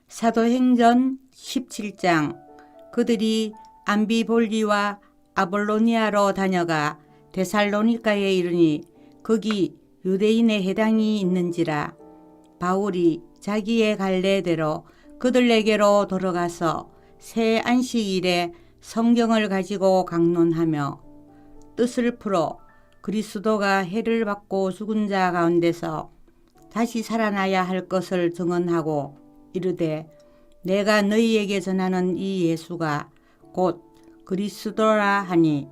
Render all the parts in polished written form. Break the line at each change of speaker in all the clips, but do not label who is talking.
사도행전 17장. 그들이 암비볼리와 아볼로니아로 다녀가 데살로니가에 이르니 거기 유대인의 회당이 있는지라. 바울이 자기의 갈래대로 그들에게로 돌아가서 새 안식일에 성경을 가지고 강론하며 뜻을 풀어 그리스도가 해를 받고 죽은 자 가운데서 다시 살아나야 할 것을 증언하고 이르되, 내가 너희에게 전하는 이 예수가 곧 그리스도라 하니,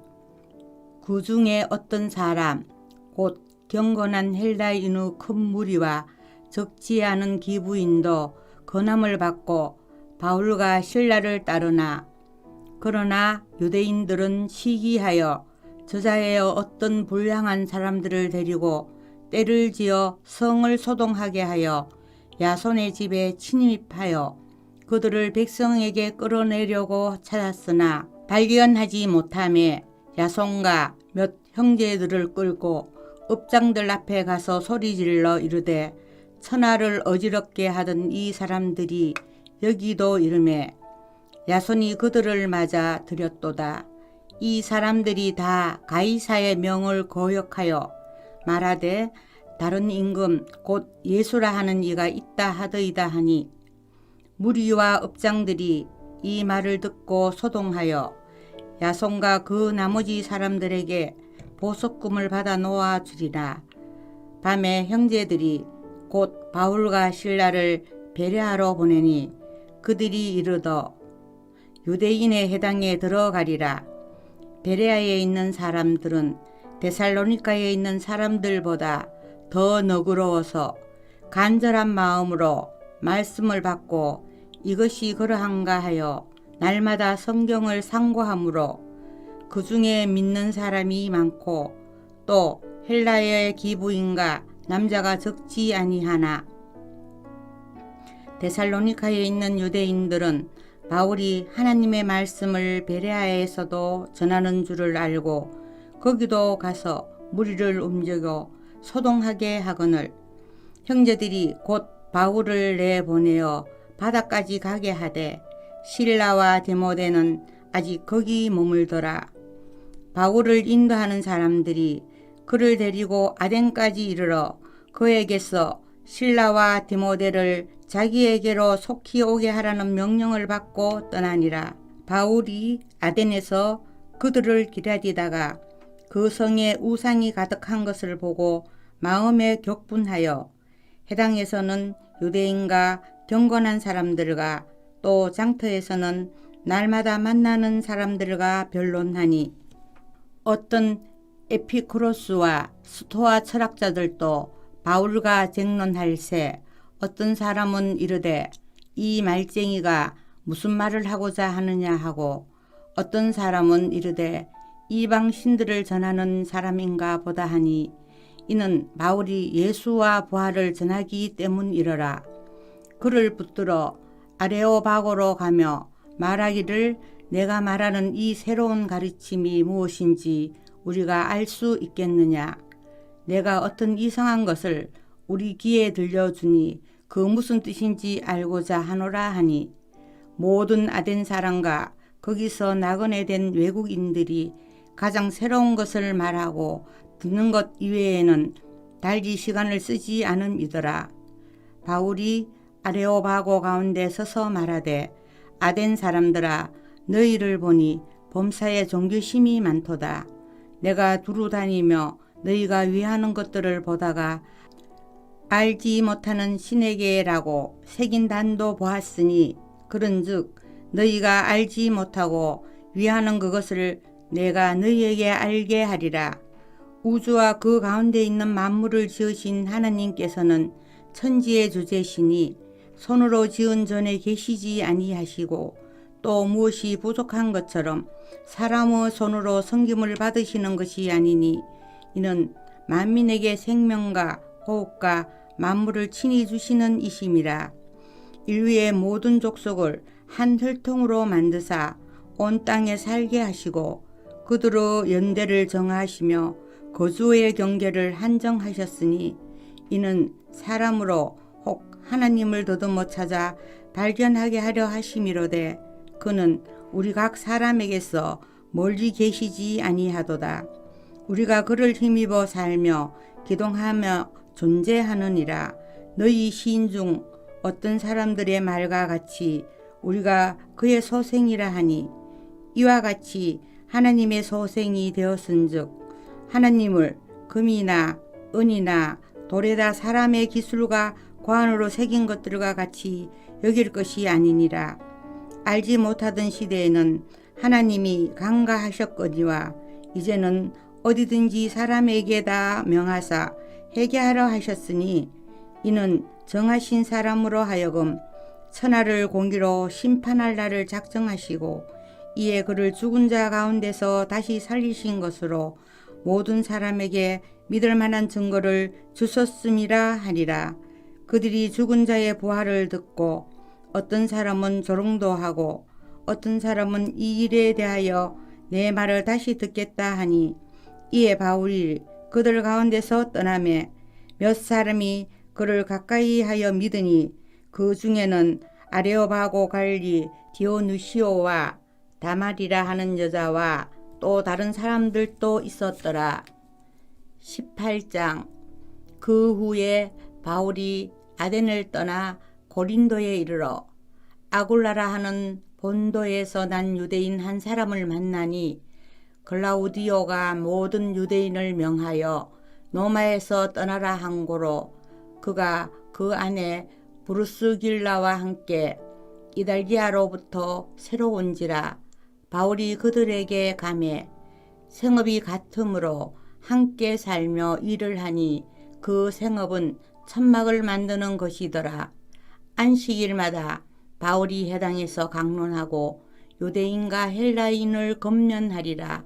그 중에 어떤 사람 곧 경건한 헬라인의 큰 무리와 적지 않은 기부인도 권함을 받고 바울과 실라를 따르나, 그러나 유대인들은 시기하여 저자의 어떤 불량한 사람들을 데리고 때를 지어 성을 소동하게 하여 야손의 집에 침입하여 그들을 백성에게 끌어내려고 찾았으나 발견하지 못하며 야손과 몇 형제들을 끌고 업장들 앞에 가서 소리질러 이르되, 천하를 어지럽게 하던 이 사람들이 여기도 이르매 야손이 그들을 맞아 들였도다. 이 사람들이 다 가이사의 명을 거역하여 말하되, 다른 임금 곧 예수라 하는 이가 있다 하더이다 하니, 무리와 업장들이 이 말을 듣고 소동하여 야손과 그 나머지 사람들에게 보석금을 받아 놓아 주리라. 밤에 형제들이 곧 바울과 실라를 베레아로 보내니 그들이 이르더 유대인의 회당에 들어가리라. 베레아에 있는 사람들은 데살로니가에 있는 사람들보다 더 너그러워서 간절한 마음으로 말씀을 받고 이것이 그러한가 하여 날마다 성경을 상고하므로 그 중에 믿는 사람이 많고 또 헬라의 기부인과 남자가 적지 아니하나, 데살로니가에 있는 유대인들은 바울이 하나님의 말씀을 베레아에서도 전하는 줄을 알고 거기도 가서 무리를 움직여 소동하게 하거늘, 형제들이 곧 바울을 내보내어 바다까지 가게 하되 실라와 디모데는 아직 거기 머물더라. 바울을 인도하는 사람들이 그를 데리고 아덴까지 이르러 그에게서 실라와 디모데를 자기에게로 속히 오게 하라는 명령을 받고 떠나니라. 바울이 아덴에서 그들을 기다리다가 그 성에 우상이 가득한 것을 보고 마음에 격분하여 해당에서는 유대인과 경건한 사람들과 또 장터에서는 날마다 만나는 사람들과 변론하니, 어떤 에피쿠로스와 스토아 철학자들도 바울과 쟁론할세 어떤 사람은 이르되, 이 말쟁이가 무슨 말을 하고자 하느냐 하고, 어떤 사람은 이르되 이방 신들을 전하는 사람인가 보다 하니, 이는 바울이 예수와 부활을 전하기 때문이러라. 그를 붙들어 아레오바고로 가며 말하기를, 내가 말하는 이 새로운 가르침이 무엇인지 우리가 알 수 있겠느냐. 내가 어떤 이상한 것을 우리 귀에 들려주니 그 무슨 뜻인지 알고자 하노라 하니, 모든 아덴 사람과 거기서 나그네 된 외국인들이 가장 새로운 것을 말하고 듣는 것 이외에는 달리 시간을 쓰지 않음이더라. 바울이 아레오바고 가운데 서서 말하되, 아덴 사람들아, 너희를 보니 범사에 종교심이 많도다. 내가 두루 다니며 너희가 위하는 것들을 보다가 알지 못하는 신에게라고 새긴 단도 보았으니, 그런즉 너희가 알지 못하고 위하는 그것을 내가 너희에게 알게 하리라. 우주와 그 가운데 있는 만물을 지으신 하나님께서는 천지의 주제시니 손으로 지은 전에 계시지 아니하시고, 또 무엇이 부족한 것처럼 사람의 손으로 섬김을 받으시는 것이 아니니, 이는 만민에게 생명과 호흡과 만물을 친히 주시는 이심이라. 인류의 모든 족속을 한 혈통으로 만드사 온 땅에 살게 하시고 그들의 연대를 정하시며 거주의 경계를 한정하셨으니, 이는 사람으로 혹 하나님을 더듬어 찾아 발견하게 하려 하심이로되 그는 우리 각 사람에게서 멀리 계시지 아니하도다. 우리가 그를 힘입어 살며 기동하며 존재하느니라. 너희 시인 중 어떤 사람들의 말과 같이 우리가 그의 소생이라 하니 이와 같이 하나님의 소생이 되었은즉 하나님을 금이나 은이나 돌에다 사람의 기술과 관으로 새긴 것들과 같이 여길 것이 아니니라. 알지 못하던 시대에는 하나님이 간과하셨거니와 이제는 어디든지 사람에게 다 명하사 회개하려 하셨으니 이는 정하신 사람으로 하여금 천하를 공기로 심판할 날을 작정하시고 이에 그를 죽은 자 가운데서 다시 살리신 것으로 모든 사람에게 믿을 만한 증거를 주셨음이라 하리라. 그들이 죽은 자의 부활을 듣고 어떤 사람은 조롱도 하고 어떤 사람은 이 일에 대하여 내 말을 다시 듣겠다 하니 이에 바울이 그들 가운데서 떠나매 몇 사람이 그를 가까이 하여 믿으니 그 중에는 아레오바고 갈리 디오누시오와 다말이라 하는 여자와 또 다른 사람들도 있었더라. 18장. 그 후에 바울이 아덴을 떠나 고린도에 이르러 아굴라라 하는 본도에서 난 유대인 한 사람을 만나니 글라우디오가 모든 유대인을 명하여 로마에서 떠나라 한 고로 그가 그 안에 브루스길라와 함께 이달리아로부터 새로 온지라. 바울이 그들에게 가매 생업이 같으므로 함께 살며 일을 하니 그 생업은 천막을 만드는 것이더라. 안식일마다 바울이 회당에서 강론하고 유대인과 헬라인을 검면하리라.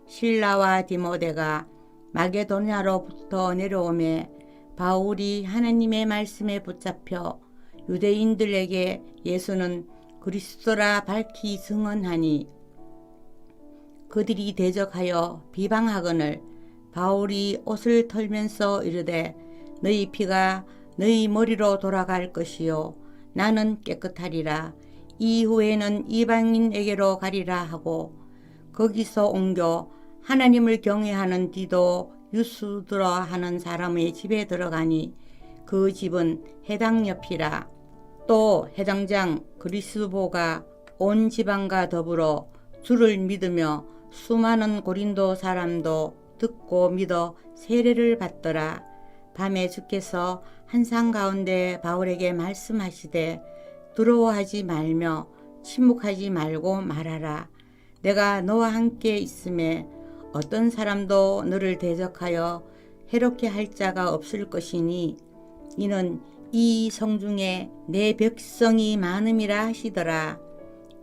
실라와 디모데가 마게도냐로부터 내려오매 바울이 하나님의 말씀에 붙잡혀 유대인들에게 예수는 그리스도라 밝히 증언하니 그들이 대적하여 비방하거늘 바울이 옷을 털면서 이르되 너희 피가 너희 머리로 돌아갈 것이요 나는 깨끗하리라. 이후에는 이방인에게로 가리라 하고 거기서 옮겨 하나님을 경외하는 디도 유스드라 하는 사람의 집에 들어가니 그 집은 해당 옆이라. 또 해당장 그리스보가 온 지방과 더불어 주를 믿으며 수많은 고린도 사람도 듣고 믿어 세례를 받더라. 밤에 주께서 한상 가운데 바울에게 말씀하시되 두려워하지 말며 침묵하지 말고 말하라. 내가 너와 함께 있음에 어떤 사람도 너를 대적하여 해롭게 할 자가 없을 것이니 이는 이 성중에 내 백성이 많음이라 하시더라.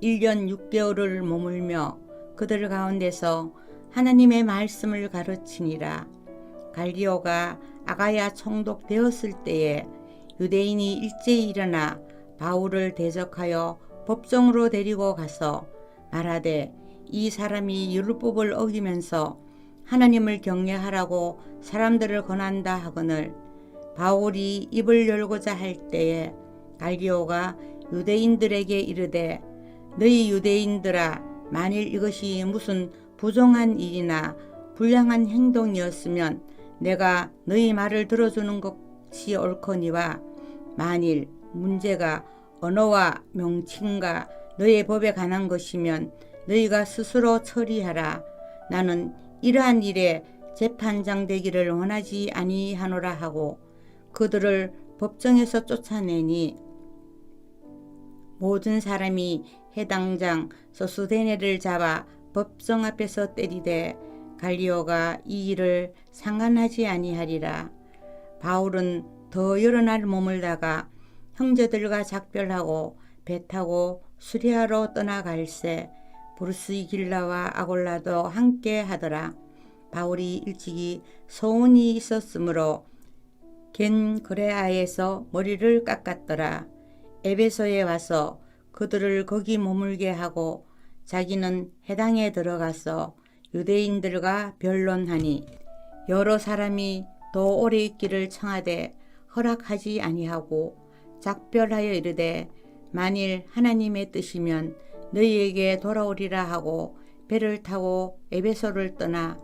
1년 6개월을 머물며 그들 가운데서 하나님의 말씀을 가르치니라. 갈리오가 아가야 총독되었을 때에 유대인이 일제히 일어나 바울을 대적하여 법정으로 데리고 가서 말하되 이 사람이 율법을 어기면서 하나님을 경외하라고 사람들을 권한다 하거늘 바울이 입을 열고자 할 때에 갈리오가 유대인들에게 이르되 너희 유대인들아 만일 이것이 무슨 부정한 일이나 불량한 행동이었으면 내가 너희 말을 들어주는 것이 옳거니와 만일 문제가 언어와 명칭과 너희 법에 관한 것이면 너희가 스스로 처리하라. 나는 이러한 일에 재판장 되기를 원하지 아니하노라 하고 그들을 법정에서 쫓아내니 모든 사람이 해당장 소수데네를 잡아 법정 앞에서 때리되 갈리오가 이 일을 상관하지 아니하리라. 바울은 더 여러 날 머물다가 형제들과 작별하고 배 타고 수리아로 떠나갈새 브루스길라와 아골라도 함께 하더라. 바울이 일찍이 소원이 있었으므로 겐그레아에서 머리를 깎았더라. 에베소에 와서 그들을 거기 머물게 하고 자기는 해당에 들어가서 유대인들과 변론하니 여러 사람이 더 오래 있기를 청하되 허락하지 아니하고 작별하여 이르되 만일 하나님의 뜻이면 너희에게 돌아오리라 하고 배를 타고 에베소를 떠나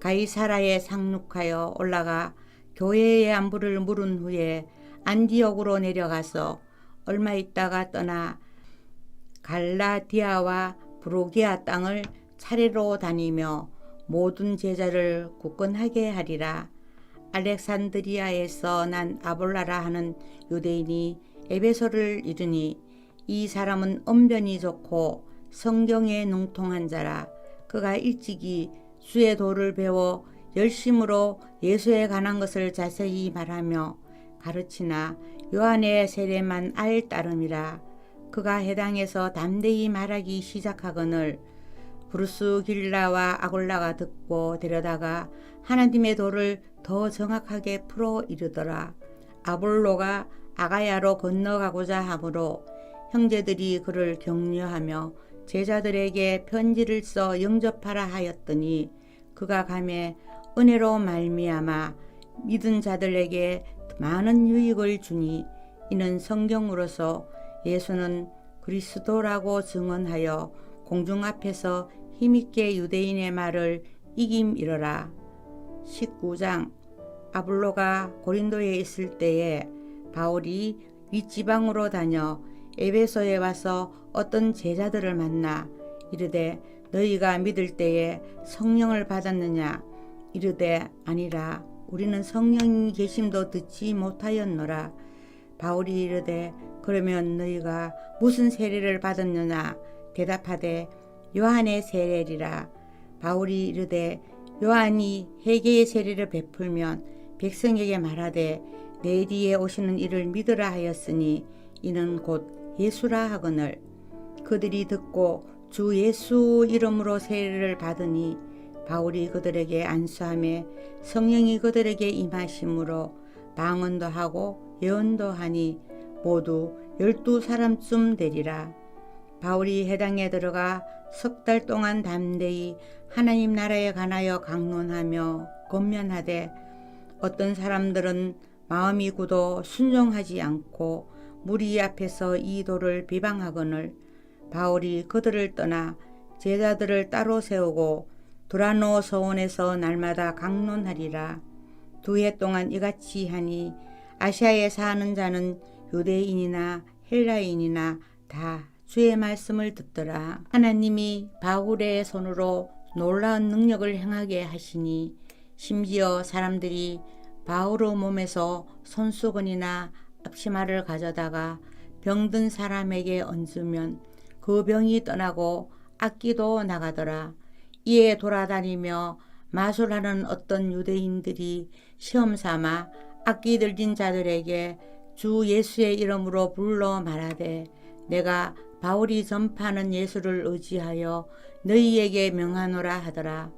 가이사라에 상륙하여 올라가 교회의 안부를 물은 후에 안디옥으로 내려가서 얼마 있다가 떠나 갈라디아와 브로기아 땅을 차례로 다니며 모든 제자를 굳건하게 하리라. 알렉산드리아에서 난 아볼라라 하는 유대인이 에베소를 이르니 이 사람은 언변이 좋고 성경에 능통한 자라. 그가 일찍이 주의 도를 배워 열심으로 예수에 관한 것을 자세히 말하며 가르치나 요한의 세례만 알 따름이라. 그가 해당에서 담대히 말하기 시작하거늘 브루스길라와 아골라가 듣고 데려다가 하나님의 도를 더 정확하게 풀어 이르더라. 아볼로가 아가야로 건너가고자 하므로 형제들이 그를 격려하며 제자들에게 편지를 써 영접하라 하였더니 그가 가매 은혜로 말미암아 믿은 자들에게 많은 유익을 주니 이는 성경으로서 예수는 그리스도라고 증언하여 공중 앞에서 힘있게 유대인의 말을 이김이러라. 19장. 아볼로가 고린도에 있을 때에 바울이 윗지방으로 다녀 에베소에 와서 어떤 제자들을 만나 이르되 너희가 믿을 때에 성령을 받았느냐? 이르되 아니라 우리는 성령이 계심도 듣지 못하였노라. 바울이 이르되 그러면 너희가 무슨 세례를 받았느냐? 대답하되 요한의 세례리라. 바울이 이르되 요한이 회개의 세례를 베풀면 백성에게 말하되 내 뒤에 오시는 이를 믿으라 하였으니 이는 곧 예수라 하거늘 그들이 듣고 주 예수 이름으로 세례를 받으니 바울이 그들에게 안수하며 성령이 그들에게 임하심으로 방언도 하고 예언도 하니 모두 12사람쯤 되리라. 바울이 해당에 들어가 석 달 동안 담대히 하나님 나라에 관하여 강론하며 권면하되 어떤 사람들은 마음이 굳어 순종하지 않고 무리 앞에서 이 도를 비방하거늘 바울이 그들을 떠나 제자들을 따로 세우고 두라노 서원에서 날마다 강론하리라. 2해 동안 이같이 하니 아시아에 사는 자는 유대인이나 헬라인이나 다 주의 말씀을 듣더라. 하나님이 바울의 손으로 놀라운 능력을 행하게 하시니 심지어 사람들이 바울의 몸에서 손수건이나 앞치마를 가져다가 병든 사람에게 얹으면 그 병이 떠나고 악기도 나가더라. 이에 돌아다니며 마술하는 어떤 유대인들이 시험삼아 악기 들린 자들에게 주 예수의 이름으로 불러 말하되 내가 바울이 전파하는 예수를 의지하여 너희에게 명하노라 하더라.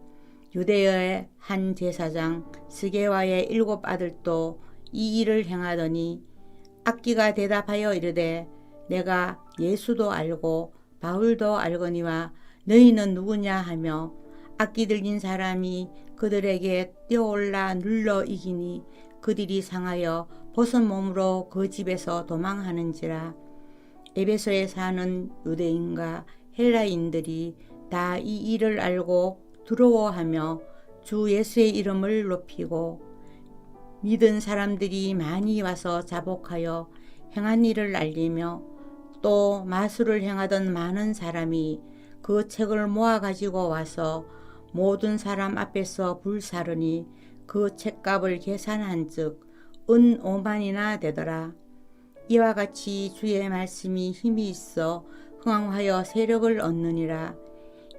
유대의 한 제사장 스게와의 7 아들도 이 일을 행하더니 악기가 대답하여 이르되 내가 예수도 알고 바울도 알거니와 너희는 누구냐 하며 악기 들린 사람이 그들에게 뛰어올라 눌러 이기니 그들이 상하여 벗은 몸으로 그 집에서 도망하는지라. 에베소에 사는 유대인과 헬라인들이 다 이 일을 알고 두려워하며 주 예수의 이름을 높이고 믿은 사람들이 많이 와서 자복하여 행한 일을 알리며 또 마술을 행하던 많은 사람이 그 책을 모아 가지고 와서 모든 사람 앞에서 불사르니 그 책값을 계산한즉 은 5만이나 되더라. 이와 같이 주의 말씀이 힘이 있어 흥황하여 세력을 얻느니라.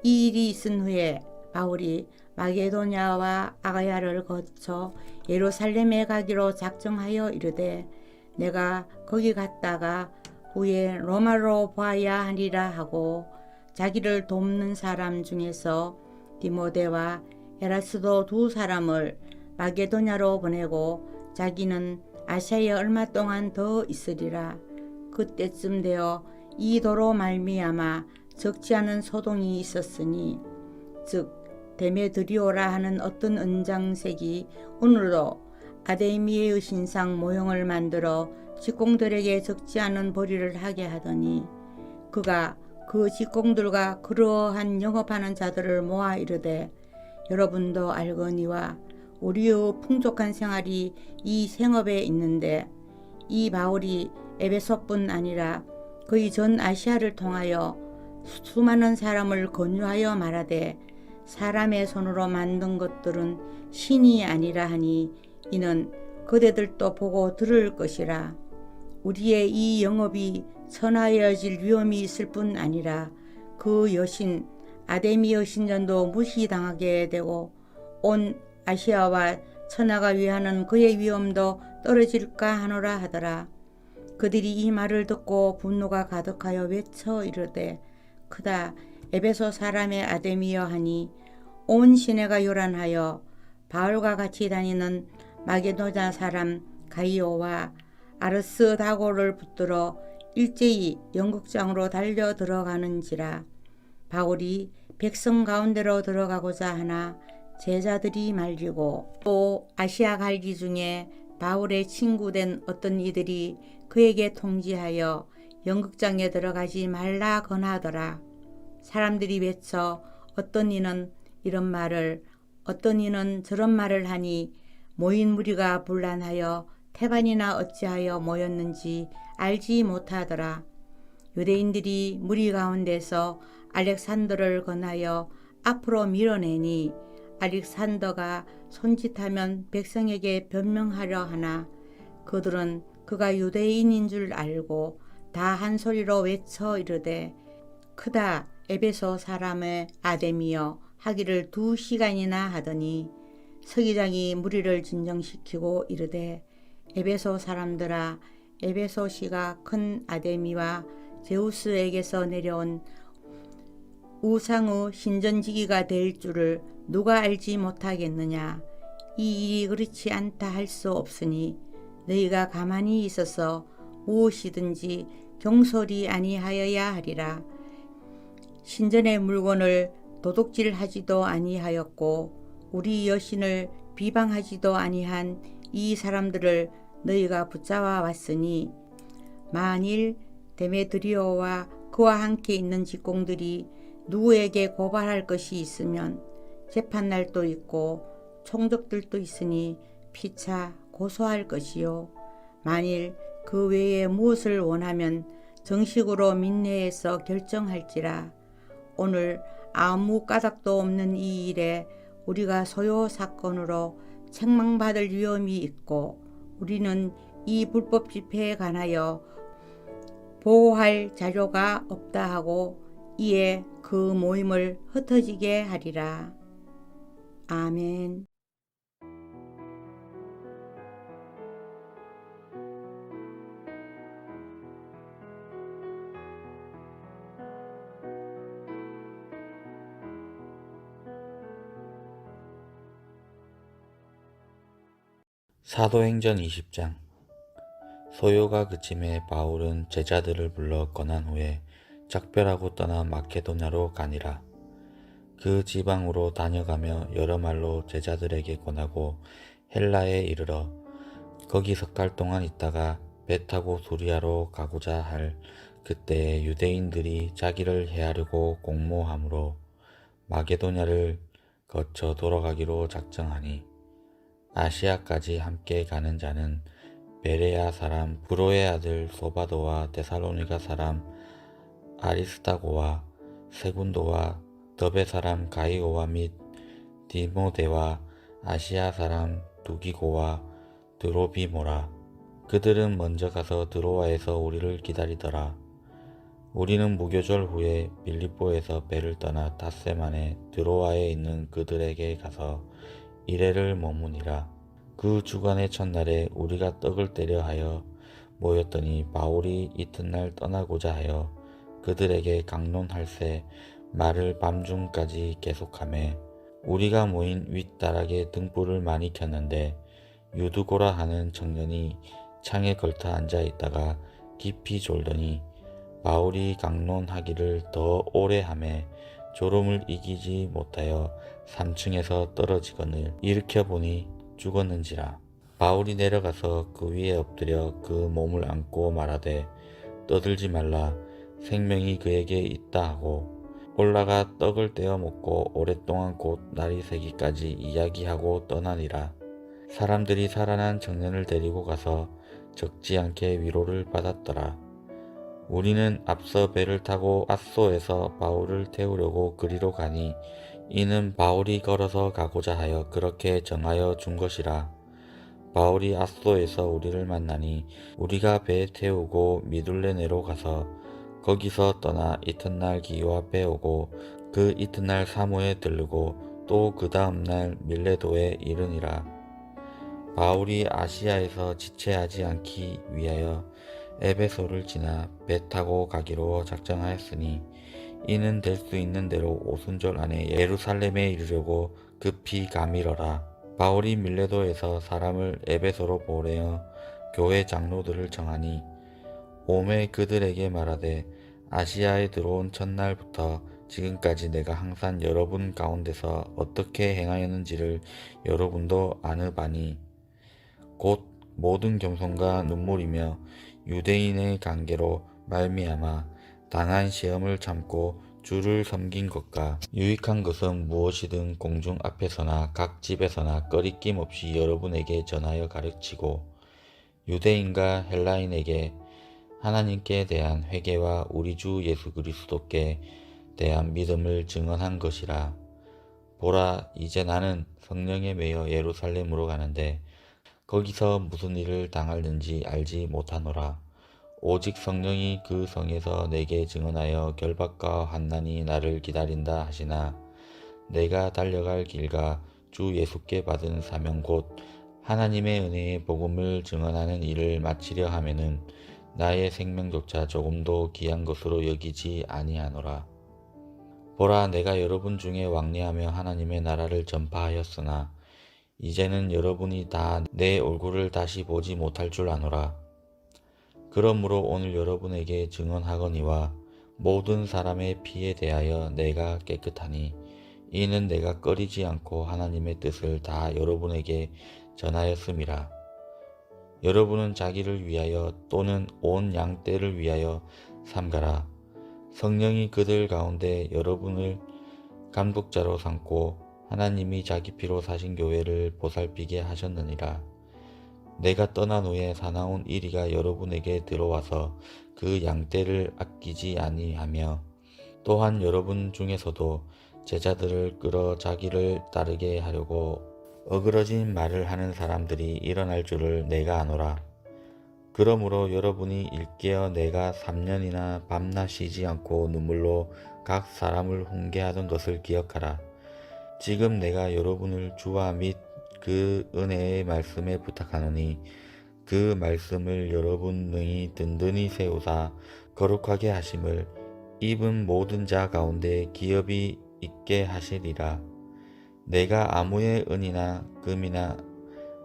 이 일이 있은 후에 바울이 마게도냐와 아가야를 거쳐 예루살렘에 가기로 작정하여 이르되 내가 거기 갔다가 후에 로마로 봐야 하리라 하고 자기를 돕는 사람 중에서 디모데와 에라스도 2 사람을 마게도냐로 보내고 자기는 아시아에 얼마 동안 더 있으리라. 그때쯤 되어 이 도로 말미암아 적지 않은 소동이 있었으니 즉 데메드리오라 하는 어떤 은장색이 오늘도 아데미의 신상 모형을 만들어 직공들에게 적지 않은 벌이를 하게 하더니 그가 그 직공들과 그러한 영업하는 자들을 모아 이르되 여러분도 알거니와 우리의 풍족한 생활이 이 생업에 있는데 이 바울이 에베소뿐 아니라 거의 전 아시아를 통하여 수많은 사람을 권유하여 말하되 사람의 손으로 만든 것들은 신이 아니라 하니 이는 그대들도 보고 들을 것이라. 우리의 이 영업이 천하여질 위험이 있을 뿐 아니라 그 여신 아데미의 신전도 무시당하게 되고 온 아시아와 천하가 위하는 그의 위엄도 떨어질까 하노라 하더라. 그들이 이 말을 듣고 분노가 가득하여 외쳐 이르되 크다 에베소 사람의 아데미여 하니 온 시내가 요란하여 바울과 같이 다니는 마게도냐 사람 가이오와 아르스다고를 붙들어 일제히 영국장으로 달려 들어가는지라. 바울이 백성 가운데로 들어가고자 하나 제자들이 말리고 또 아시아 갈기 중에 바울의 친구된 어떤 이들이 그에게 통지하여 연극장에 들어가지 말라 권하더라. 사람들이 외쳐 어떤 이는 이런 말을 어떤 이는 저런 말을 하니 모인 무리가 분란하여 태반이나 어찌하여 모였는지 알지 못하더라. 유대인들이 무리 가운데서 알렉산더를 권하여 앞으로 밀어내니 알렉산더가 손짓하면 백성에게 변명하려 하나 그들은 그가 유대인인 줄 알고 다 한 소리로 외쳐 이르되 크다 에베소 사람의 아데미여 하기를 2시간이나 하더니 서기장이 무리를 진정시키고 이르되 에베소 사람들아 에베소시가 큰 아데미와 제우스에게서 내려온 우상의 신전지기가 될 줄을 누가 알지 못하겠느냐. 이 일이 그렇지 않다 할 수 없으니 너희가 가만히 있어서 무엇이든지 경솔이 아니하여야 하리라. 신전의 물건을 도둑질하지도 아니하였고 우리 여신을 비방하지도 아니한 이 사람들을 너희가 붙잡아 왔으니 만일 데메드리오와 그와 함께 있는 직공들이 누구에게 고발할 것이 있으면 재판날도 있고 총적들도 있으니 피차 고소할 것이요. 만일 그 외에 무엇을 원하면 정식으로 민내에서 결정할지라. 오늘 아무 까닭도 없는 이 일에 우리가 소요 사건으로 책망받을 위험이 있고 우리는 이 불법 집회에 관하여 보호할 자료가 없다 하고 이에 그 모임을 흩어지게 하리라. 아멘.
사도행전 20장. 소요가 그침에 바울은 제자들을 불러 권한 후에 작별하고 떠나 마케도냐로 가니라. 그 지방으로 다녀가며 여러 말로 제자들에게 권하고 헬라에 이르러 거기 석 달 동안 있다가 배 타고 수리아로 가고자 할 그때에 유대인들이 자기를 해하려고 공모하므로 마게도냐를 거쳐 돌아가기로 작정하니 아시아까지 함께 가는 자는 베레아 사람 브로의 아들 소바도와 데살로니가 사람 아리스타고와 세군도와 더베 사람 가이오와 및 디모데와 아시아 사람 두기고와 드로비모라. 그들은 먼저 가서 드로아에서 우리를 기다리더라. 우리는 무교절 후에 빌립보에서 배를 떠나 닷새만에 드로아에 있는 그들에게 가서 이래를 머무니라. 그 주간의 첫날에 우리가 떡을 떼려 하여 모였더니 바울이 이튿날 떠나고자 하여 그들에게 강론할새 말을 밤중까지 계속하매 우리가 모인 윗다락에 등불을 많이 켰는데 유두고라 하는 청년이 창에 걸터 앉아 있다가 깊이 졸더니 바울이 강론하기를 더 오래 하매 졸음을 이기지 못하여 3층에서 떨어지거늘 일으켜 보니 죽었는지라. 바울이 내려가서 그 위에 엎드려 그 몸을 안고 말하되 떠들지 말라 생명이 그에게 있다 하고 올라가 떡을 떼어 먹고 오랫동안 곧 날이 새기까지 이야기하고 떠나니라. 사람들이 살아난 청년을 데리고 가서 적지 않게 위로를 받았더라. 우리는 앞서 배를 타고 앗소에서 바울을 태우려고 그리로 가니 이는 바울이 걸어서 가고자 하여 그렇게 정하여 준 것이라. 바울이 앗소에서 우리를 만나니 우리가 배 태우고 미둘레네로 가서 거기서 떠나 이튿날 기요 앞에 오고 그 이튿날 사모에 들르고 또 그 다음날 밀레도에 이르니라. 바울이 아시아에서 지체하지 않기 위하여 에베소를 지나 배 타고 가기로 작정하였으니 이는 될 수 있는 대로 오순절 안에 예루살렘에 이르려고 급히 가미러라. 바울이 밀레도에서 사람을 에베소로 보내어 교회 장로들을 정하니 오매 그들에게 말하되 아시아에 들어온 첫날부터 지금까지 내가 항상 여러분 가운데서 어떻게 행하였는지를 여러분도 아느바니 곧 모든 겸손과 눈물이며 유대인의 관계로 말미암아 당한 시험을 참고 주를 섬긴 것과 유익한 것은 무엇이든 공중 앞에서나 각 집에서나 꺼리낌 없이 여러분에게 전하여 가르치고 유대인과 헬라인에게 하나님께 대한 회개와 우리 주 예수 그리스도께 대한 믿음을 증언한 것이라. 보라, 이제 나는 성령에 매여 예루살렘으로 가는데 거기서 무슨 일을 당할는지 알지 못하노라. 오직 성령이 그 성에서 내게 증언하여 결박과 환난이 나를 기다린다 하시나 내가 달려갈 길과 주 예수께 받은 사명 곧 하나님의 은혜의 복음을 증언하는 일을 마치려 하면은 나의 생명조차 조금도 귀한 것으로 여기지 아니하노라. 보라, 내가 여러분 중에 왕래하며 하나님의 나라를 전파하였으나 이제는 여러분이 다 내 얼굴을 다시 보지 못할 줄 아노라. 그러므로 오늘 여러분에게 증언하거니와 모든 사람의 피에 대하여 내가 깨끗하니 이는 내가 꺼리지 않고 하나님의 뜻을 다 여러분에게 전하였음이라. 여러분은 자기를 위하여 또는 온 양떼를 위하여 삼가라. 성령이 그들 가운데 여러분을 감독자로 삼고 하나님이 자기 피로 사신 교회를 보살피게 하셨느니라. 내가 떠난 후에 사나운 이리가 여러분에게 들어와서 그 양떼를 아끼지 아니하며 또한 여러분 중에서도 제자들을 끌어 자기를 따르게 하려고 어그러진 말을 하는 사람들이 일어날 줄을 내가 아노라. 그러므로 여러분이 일깨어 내가 3년이나 밤낮 쉬지 않고 눈물로 각 사람을 훈계하던 것을 기억하라. 지금 내가 여러분을 주와 및 그 은혜의 말씀에 부탁하노니 그 말씀을 여러분 능히 든든히 세우사 거룩하게 하심을 입은 모든 자 가운데 기업이 있게 하시리라. 내가 아무의 은이나 금이나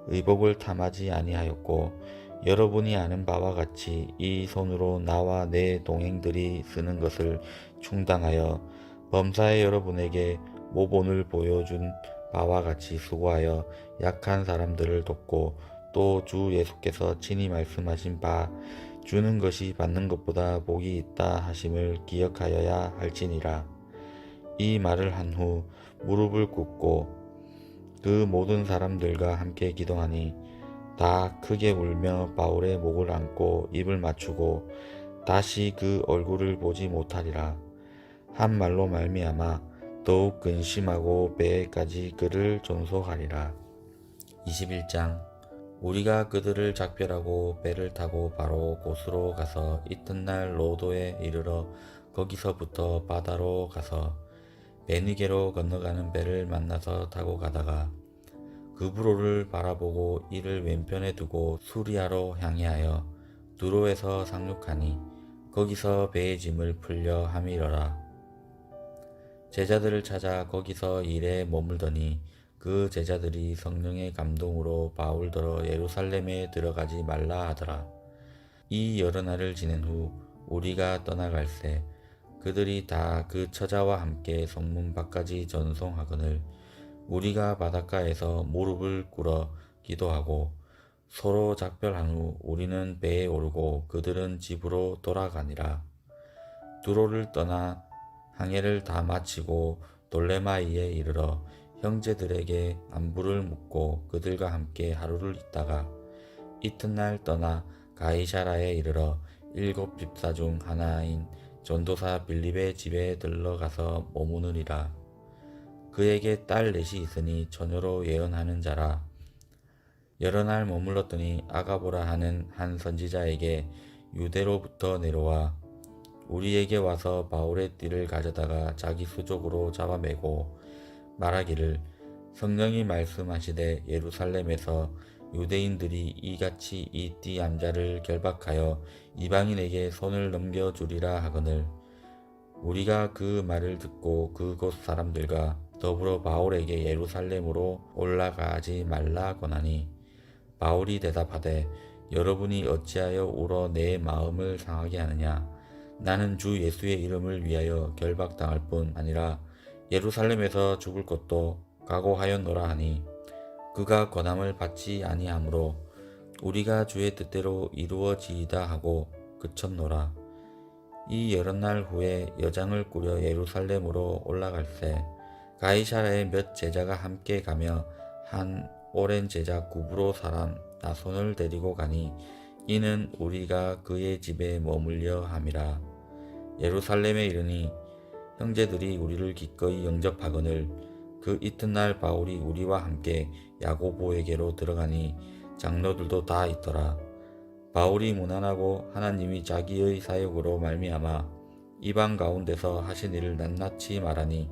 의복을 탐하지 아니하였고 여러분이 아는 바와 같이 이 손으로 나와 내 동행들이 쓰는 것을 충당하여 범사에 여러분에게 모본을 보여준 바와 같이 수고하여 약한 사람들을 돕고 또 주 예수께서 친히 말씀하신 바 주는 것이 받는 것보다 복이 있다 하심을 기억하여야 할지니라. 이 말을 한 후 무릎을 꿇고 그 모든 사람들과 함께 기도하니 다 크게 울며 바울의 목을 안고 입을 맞추고 다시 그 얼굴을 보지 못하리라. 한 말로 말미암아 더욱 근심하고 배에까지 그를 존속하리라. 21장. 우리가 그들을 작별하고 배를 타고 바로 곳으로 가서 이튿날 로도에 이르러 거기서부터 바다로 가서 베니게로 건너가는 배를 만나서 타고 가다가 그브로를 바라보고 이를 왼편에 두고 수리아로 향하여 두로에서 상륙하니 거기서 배의 짐을 풀려 하미러라. 제자들을 찾아 거기서 일에 머물더니 그 제자들이 성령의 감동으로 바울더러 예루살렘에 들어가지 말라 하더라. 이 여러 날을 지낸 후 우리가 떠나갈새 그들이 다 그 처자와 함께 성문 밖까지 전송하거늘 우리가 바닷가에서 무릎을 꿇어 기도하고 서로 작별한 후 우리는 배에 오르고 그들은 집으로 돌아가니라. 두로를 떠나 항해를 다 마치고 돌레마이에 이르러 형제들에게 안부를 묻고 그들과 함께 하루를 있다가 이튿날 떠나 가이사라에 이르러 7 집사 중 하나인 전도사 빌립의 집에 들러가서 머무느니라. 그에게 딸 넷이 있으니 처녀로 예언하는 자라. 여러 날 머물렀더니 아가보라 하는 한 선지자에게 유대로부터 내려와 우리에게 와서 바울의 띠를 가져다가 자기 수족으로 잡아매고 말하기를 성령이 말씀하시되 예루살렘에서 유대인들이 이같이 이 띠 암자를 결박하여 이방인에게 손을 넘겨주리라 하거늘 우리가 그 말을 듣고 그곳 사람들과 더불어 바울에게 예루살렘으로 올라가지 말라 권하니 바울이 대답하되 여러분이 어찌하여 울어 내 마음을 상하게 하느냐 나는 주 예수의 이름을 위하여 결박당할 뿐 아니라 예루살렘에서 죽을 것도 각오하였노라 하니 그가 권함을 받지 아니하므로 우리가 주의 뜻대로 이루어지이다 하고 그쳤노라. 이 여러 날 후에 여장을 꾸려 예루살렘으로 올라갈새 가이사라의 몇 제자가 함께 가며 한 오랜 제자 구브로 사람 나손을 데리고 가니 이는 우리가 그의 집에 머물려 함이라. 예루살렘에 이르니 형제들이 우리를 기꺼이 영접하거늘 그 이튿날 바울이 우리와 함께 야고보에게로 들어가니 장로들도 다 있더라. 바울이 무난하고 하나님이 자기의 사역으로 말미암아 이방 가운데서 하신 일을 낱낱이 말하니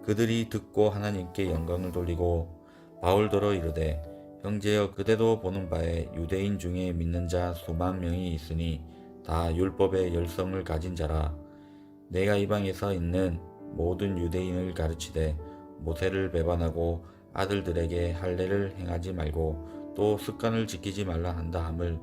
그들이 듣고 하나님께 영광을 돌리고 바울더러 이르되 형제여 그대도 보는 바에 유대인 중에 믿는 자 수만 명이 있으니 다 율법의 열성을 가진 자라. 내가 이방에서 있는 모든 유대인을 가르치되 모세를 배반하고 아들들에게 할례를 행하지 말고 또 습관을 지키지 말라 한다 함을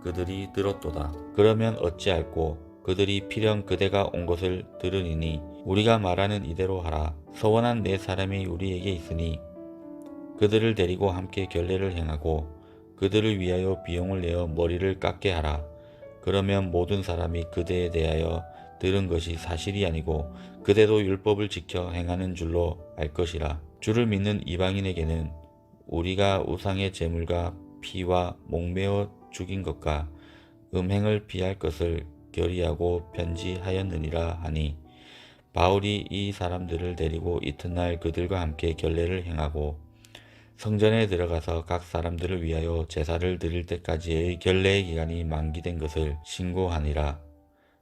그들이 들었도다. 그러면 어찌할꼬 그들이 필연 그대가 온 것을 들으리니 우리가 말하는 이대로 하라. 서원한 네 사람이 우리에게 있으니 그들을 데리고 함께 결례를 행하고 그들을 위하여 비용을 내어 머리를 깎게 하라. 그러면 모든 사람이 그대에 대하여 들은 것이 사실이 아니고 그대도 율법을 지켜 행하는 줄로 알 것이라. 주를 믿는 이방인에게는 우리가 우상의 제물과 피와 목매어 죽인 것과 음행을 피할 것을 결의하고 편지하였느니라 하니 바울이 이 사람들을 데리고 이튿날 그들과 함께 결례를 행하고 성전에 들어가서 각 사람들을 위하여 제사를 드릴 때까지의 결례의 기간이 만기된 것을 신고하니라.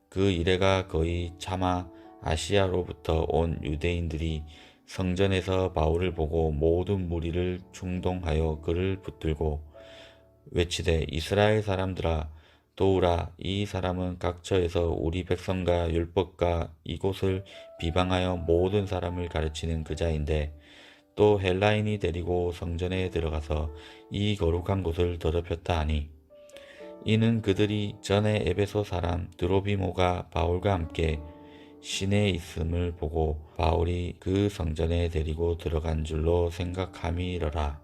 그 이래가 거의 차마 아시아로부터 온 유대인들이 성전에서 바울을 보고 모든 무리를 충동하여 그를 붙들고 외치되 이스라엘 사람들아 도우라. 이 사람은 각처에서 우리 백성과 율법과 이곳을 비방하여 모든 사람을 가르치는 그자인데 또 헬라인이 데리고 성전에 들어가서 이 거룩한 곳을 더럽혔다 하니 이는 그들이 전에 에베소 사람 드로비모가 바울과 함께 시내에 있음을 보고 바울이 그 성전에 데리고 들어간 줄로 생각함이러라.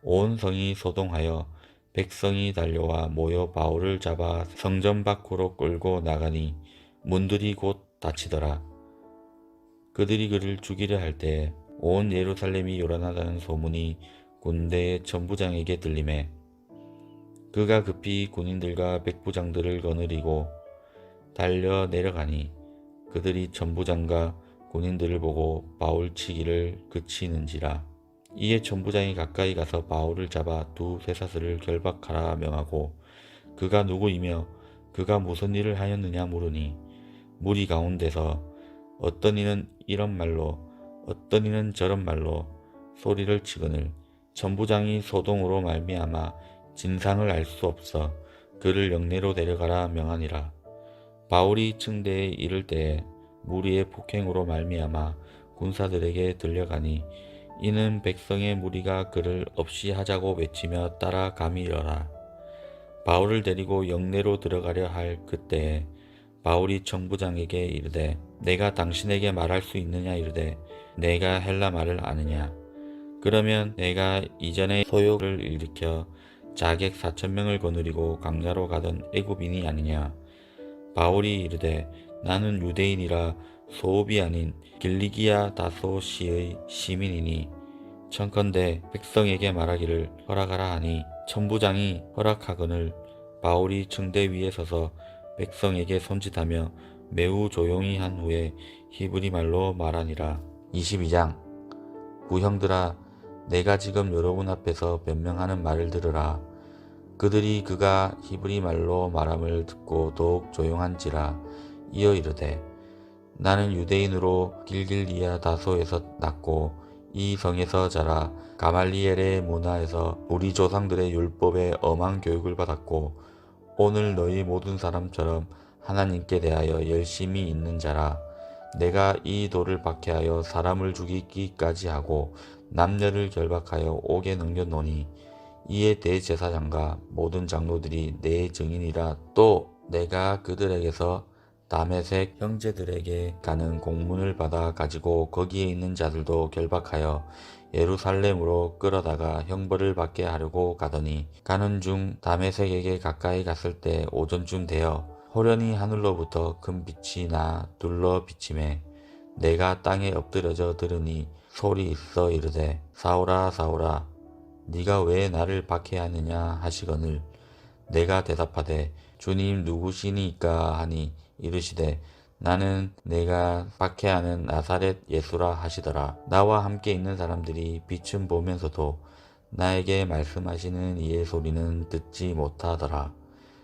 온 성이 소동하여 백성이 달려와 모여 바울을 잡아 성전 밖으로 끌고 나가니 문들이 곧 닫히더라. 그들이 그를 죽이려 할 때에 온 예루살렘이 요란하다는 소문이 군대의 천부장에게 들리매 그가 급히 군인들과 백부장들을 거느리고 달려 내려가니 그들이 천부장과 군인들을 보고 바울 치기를 그치는지라. 이에 천부장이 가까이 가서 바울을 잡아 두 쇠사슬을 결박하라 명하고 그가 누구이며 그가 무슨 일을 하였느냐 물으니 무리 가운데서 어떤 이는 이런 말로 어떤 이는 저런 말로 소리를 치거늘 천부장이 소동으로 말미암아 진상을 알 수 없어 그를 영내로 데려가라 명하니라. 바울이 층대에 이를 때에 무리의 폭행으로 말미암아 군사들에게 들려가니 이는 백성의 무리가 그를 없이 하자고 외치며 따라가미러라. 바울을 데리고 영내로 들어가려 할 그때에 바울이 천부장에게 이르되 내가 당신에게 말할 수 있느냐 이르되 내가 헬라 말을 아느냐. 그러면 내가 이전에 소욕을 일으켜 자객 4,000명을 거느리고 강야로 가던 애굽인이 아니냐. 바울이 이르되 나는 유대인이라 소읍이 아닌 길리기아 다소시의 시민이니 청컨대 백성에게 말하기를 허락하라 하니 천부장이 허락하거늘 바울이 청대 위에 서서 백성에게 손짓하며 매우 조용히 한 후에 히브리 말로 말하니라. 22장 부형들아, 내가 지금 여러분 앞에서 변명하는 말을 들으라. 그들이 그가 히브리 말로 말함을 듣고 더욱 조용한지라. 이어 이르되 나는 유대인으로 길길리아 다소에서 났고 이 성에서 자라 가말리엘의 문화에서 우리 조상들의 율법에 엄한 교육을 받았고 오늘 너희 모든 사람처럼 하나님께 대하여 열심히 있는 자라. 내가 이 돌을 박해하여 사람을 죽이기까지 하고 남녀를 결박하여 옥에 넘겼노니 이에 대제사장과 모든 장로들이 내 증인이라. 또 내가 그들에게서 다메섹 형제들에게 가는 공문을 받아 가지고 거기에 있는 자들도 결박하여 예루살렘으로 끌어다가 형벌을 받게 하려고 가더니 가는 중 다메섹에게 가까이 갔을 때 오전쯤 되어 호련히 하늘로부터 큰 빛이 나 둘러 비치매 내가 땅에 엎드려져 들으니 소리 있어 이르되 사울아 사울아 네가 왜 나를 박해하느냐 하시거늘 내가 대답하되 주님 누구시니까 하니 이르시되 나는 내가 박해하는 나사렛 예수라 하시더라. 나와 함께 있는 사람들이 빛은 보면서도 나에게 말씀하시는 이의 소리는 듣지 못하더라.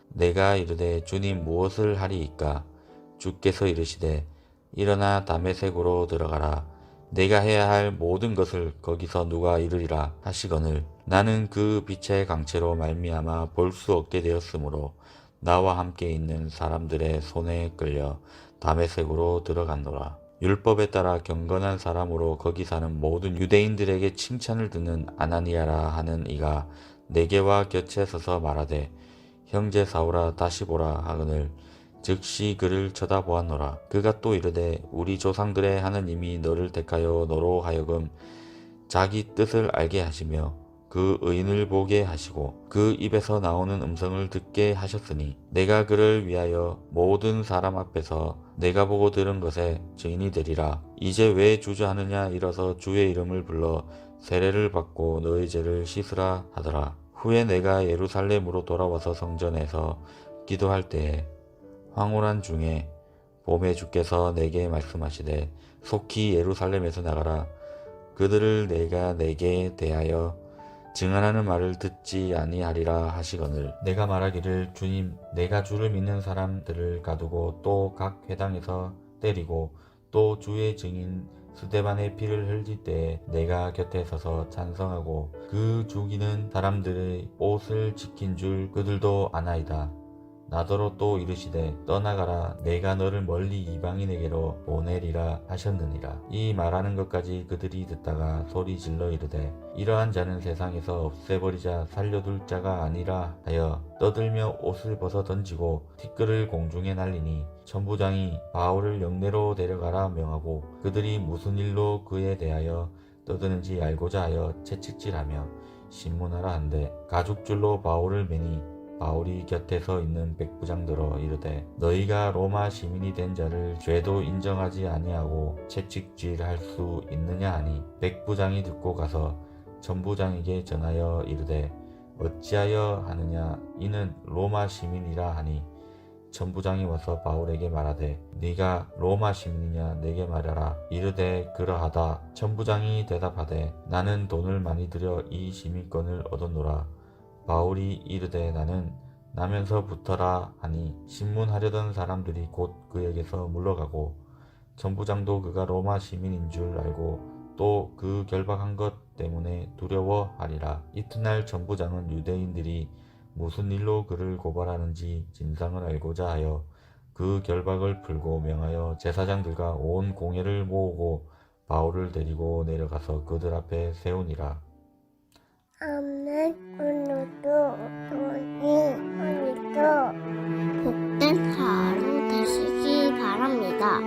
내가 이르되 주님 무엇을 하리이까? 주께서 이르시되 일어나 다메섹으로 들어가라. 내가 해야 할 모든 것을 거기서 누가 이르리라 하시거늘 나는 그 빛의 강체로 말미암아 볼 수 없게 되었으므로 나와 함께 있는 사람들의 손에 끌려 다메섹으로 들어갔노라. 율법에 따라 경건한 사람으로 거기 사는 모든 유대인들에게 칭찬을 듣는 아나니아라 하는 이가 내게와 곁에 서서 말하되 형제 사울아 다시 보라 하거늘 즉시 그를 쳐다보았노라. 그가 또 이르되 우리 조상들의 하느님이 너를 택하여 너로 하여금 자기 뜻을 알게 하시며 그 의인을 보게 하시고 그 입에서 나오는 음성을 듣게 하셨으니 내가 그를 위하여 모든 사람 앞에서 내가 보고 들은 것에 증인이 되리라. 이제 왜 주저하느냐 일어서 주의 이름을 불러 세례를 받고 너의 죄를 씻으라 하더라. 후에 내가 예루살렘으로 돌아와서 성전에서 기도할 때에 황홀한 중에 봄에 주께서 내게 말씀하시되 속히 예루살렘에서 나가라. 그들을 내가 내게 대하여 증언하는 말을 듣지 아니하리라 하시거늘 내가 말하기를 주님 내가 주를 믿는 사람들을 가두고 또 각 회당에서 때리고 또 주의 증인 스데반의 피를 흘릴 때에 내가 곁에 서서 찬성하고 그 죽이는 사람들의 옷을 지킨 줄 그들도 아나이다. 나더러 또 이르시되 떠나가라 내가 너를 멀리 이방인에게로 보내리라 하셨느니라. 이 말하는 것까지 그들이 듣다가 소리 질러 이르되 이러한 자는 세상에서 없애버리자 살려둘 자가 아니라 하여 떠들며 옷을 벗어 던지고 티끌을 공중에 날리니 천부장이 바울을 영내로 데려가라 명하고 그들이 무슨 일로 그에 대하여 떠드는지 알고자 하여 채찍질하며 신문하라 한데 가죽줄로 바울을 매니 바울이 곁에 서 있는 백부장들어 이르되 너희가 로마 시민이 된 자를 죄도 인정하지 아니하고 채찍질할 수 있느냐 하니 백부장이 듣고 가서 천부장에게 전하여 이르되 어찌하여 하느냐 이는 로마 시민이라 하니 천부장이 와서 바울에게 말하되 네가 로마 시민이냐 내게 말하라. 이르되 그러하다. 천부장이 대답하되 나는 돈을 많이 들여 이 시민권을 얻었노라. 바울이 이르되 나는 나면서 붙어라 하니 신문하려던 사람들이 곧 그에게서 물러가고 천부장도 그가 로마 시민인 줄 알고 또 그 결박한 것 때문에 두려워하리라. 이튿날 천부장은 유대인들이 무슨 일로 그를 고발하는지 진상을 알고자 하여 그 결박을 풀고 명하여 제사장들과 온 공회를 모으고 바울을 데리고 내려가서 그들 앞에 세우니라.
오늘도 돈이 오늘도 복된 하루 되시기 바랍니다.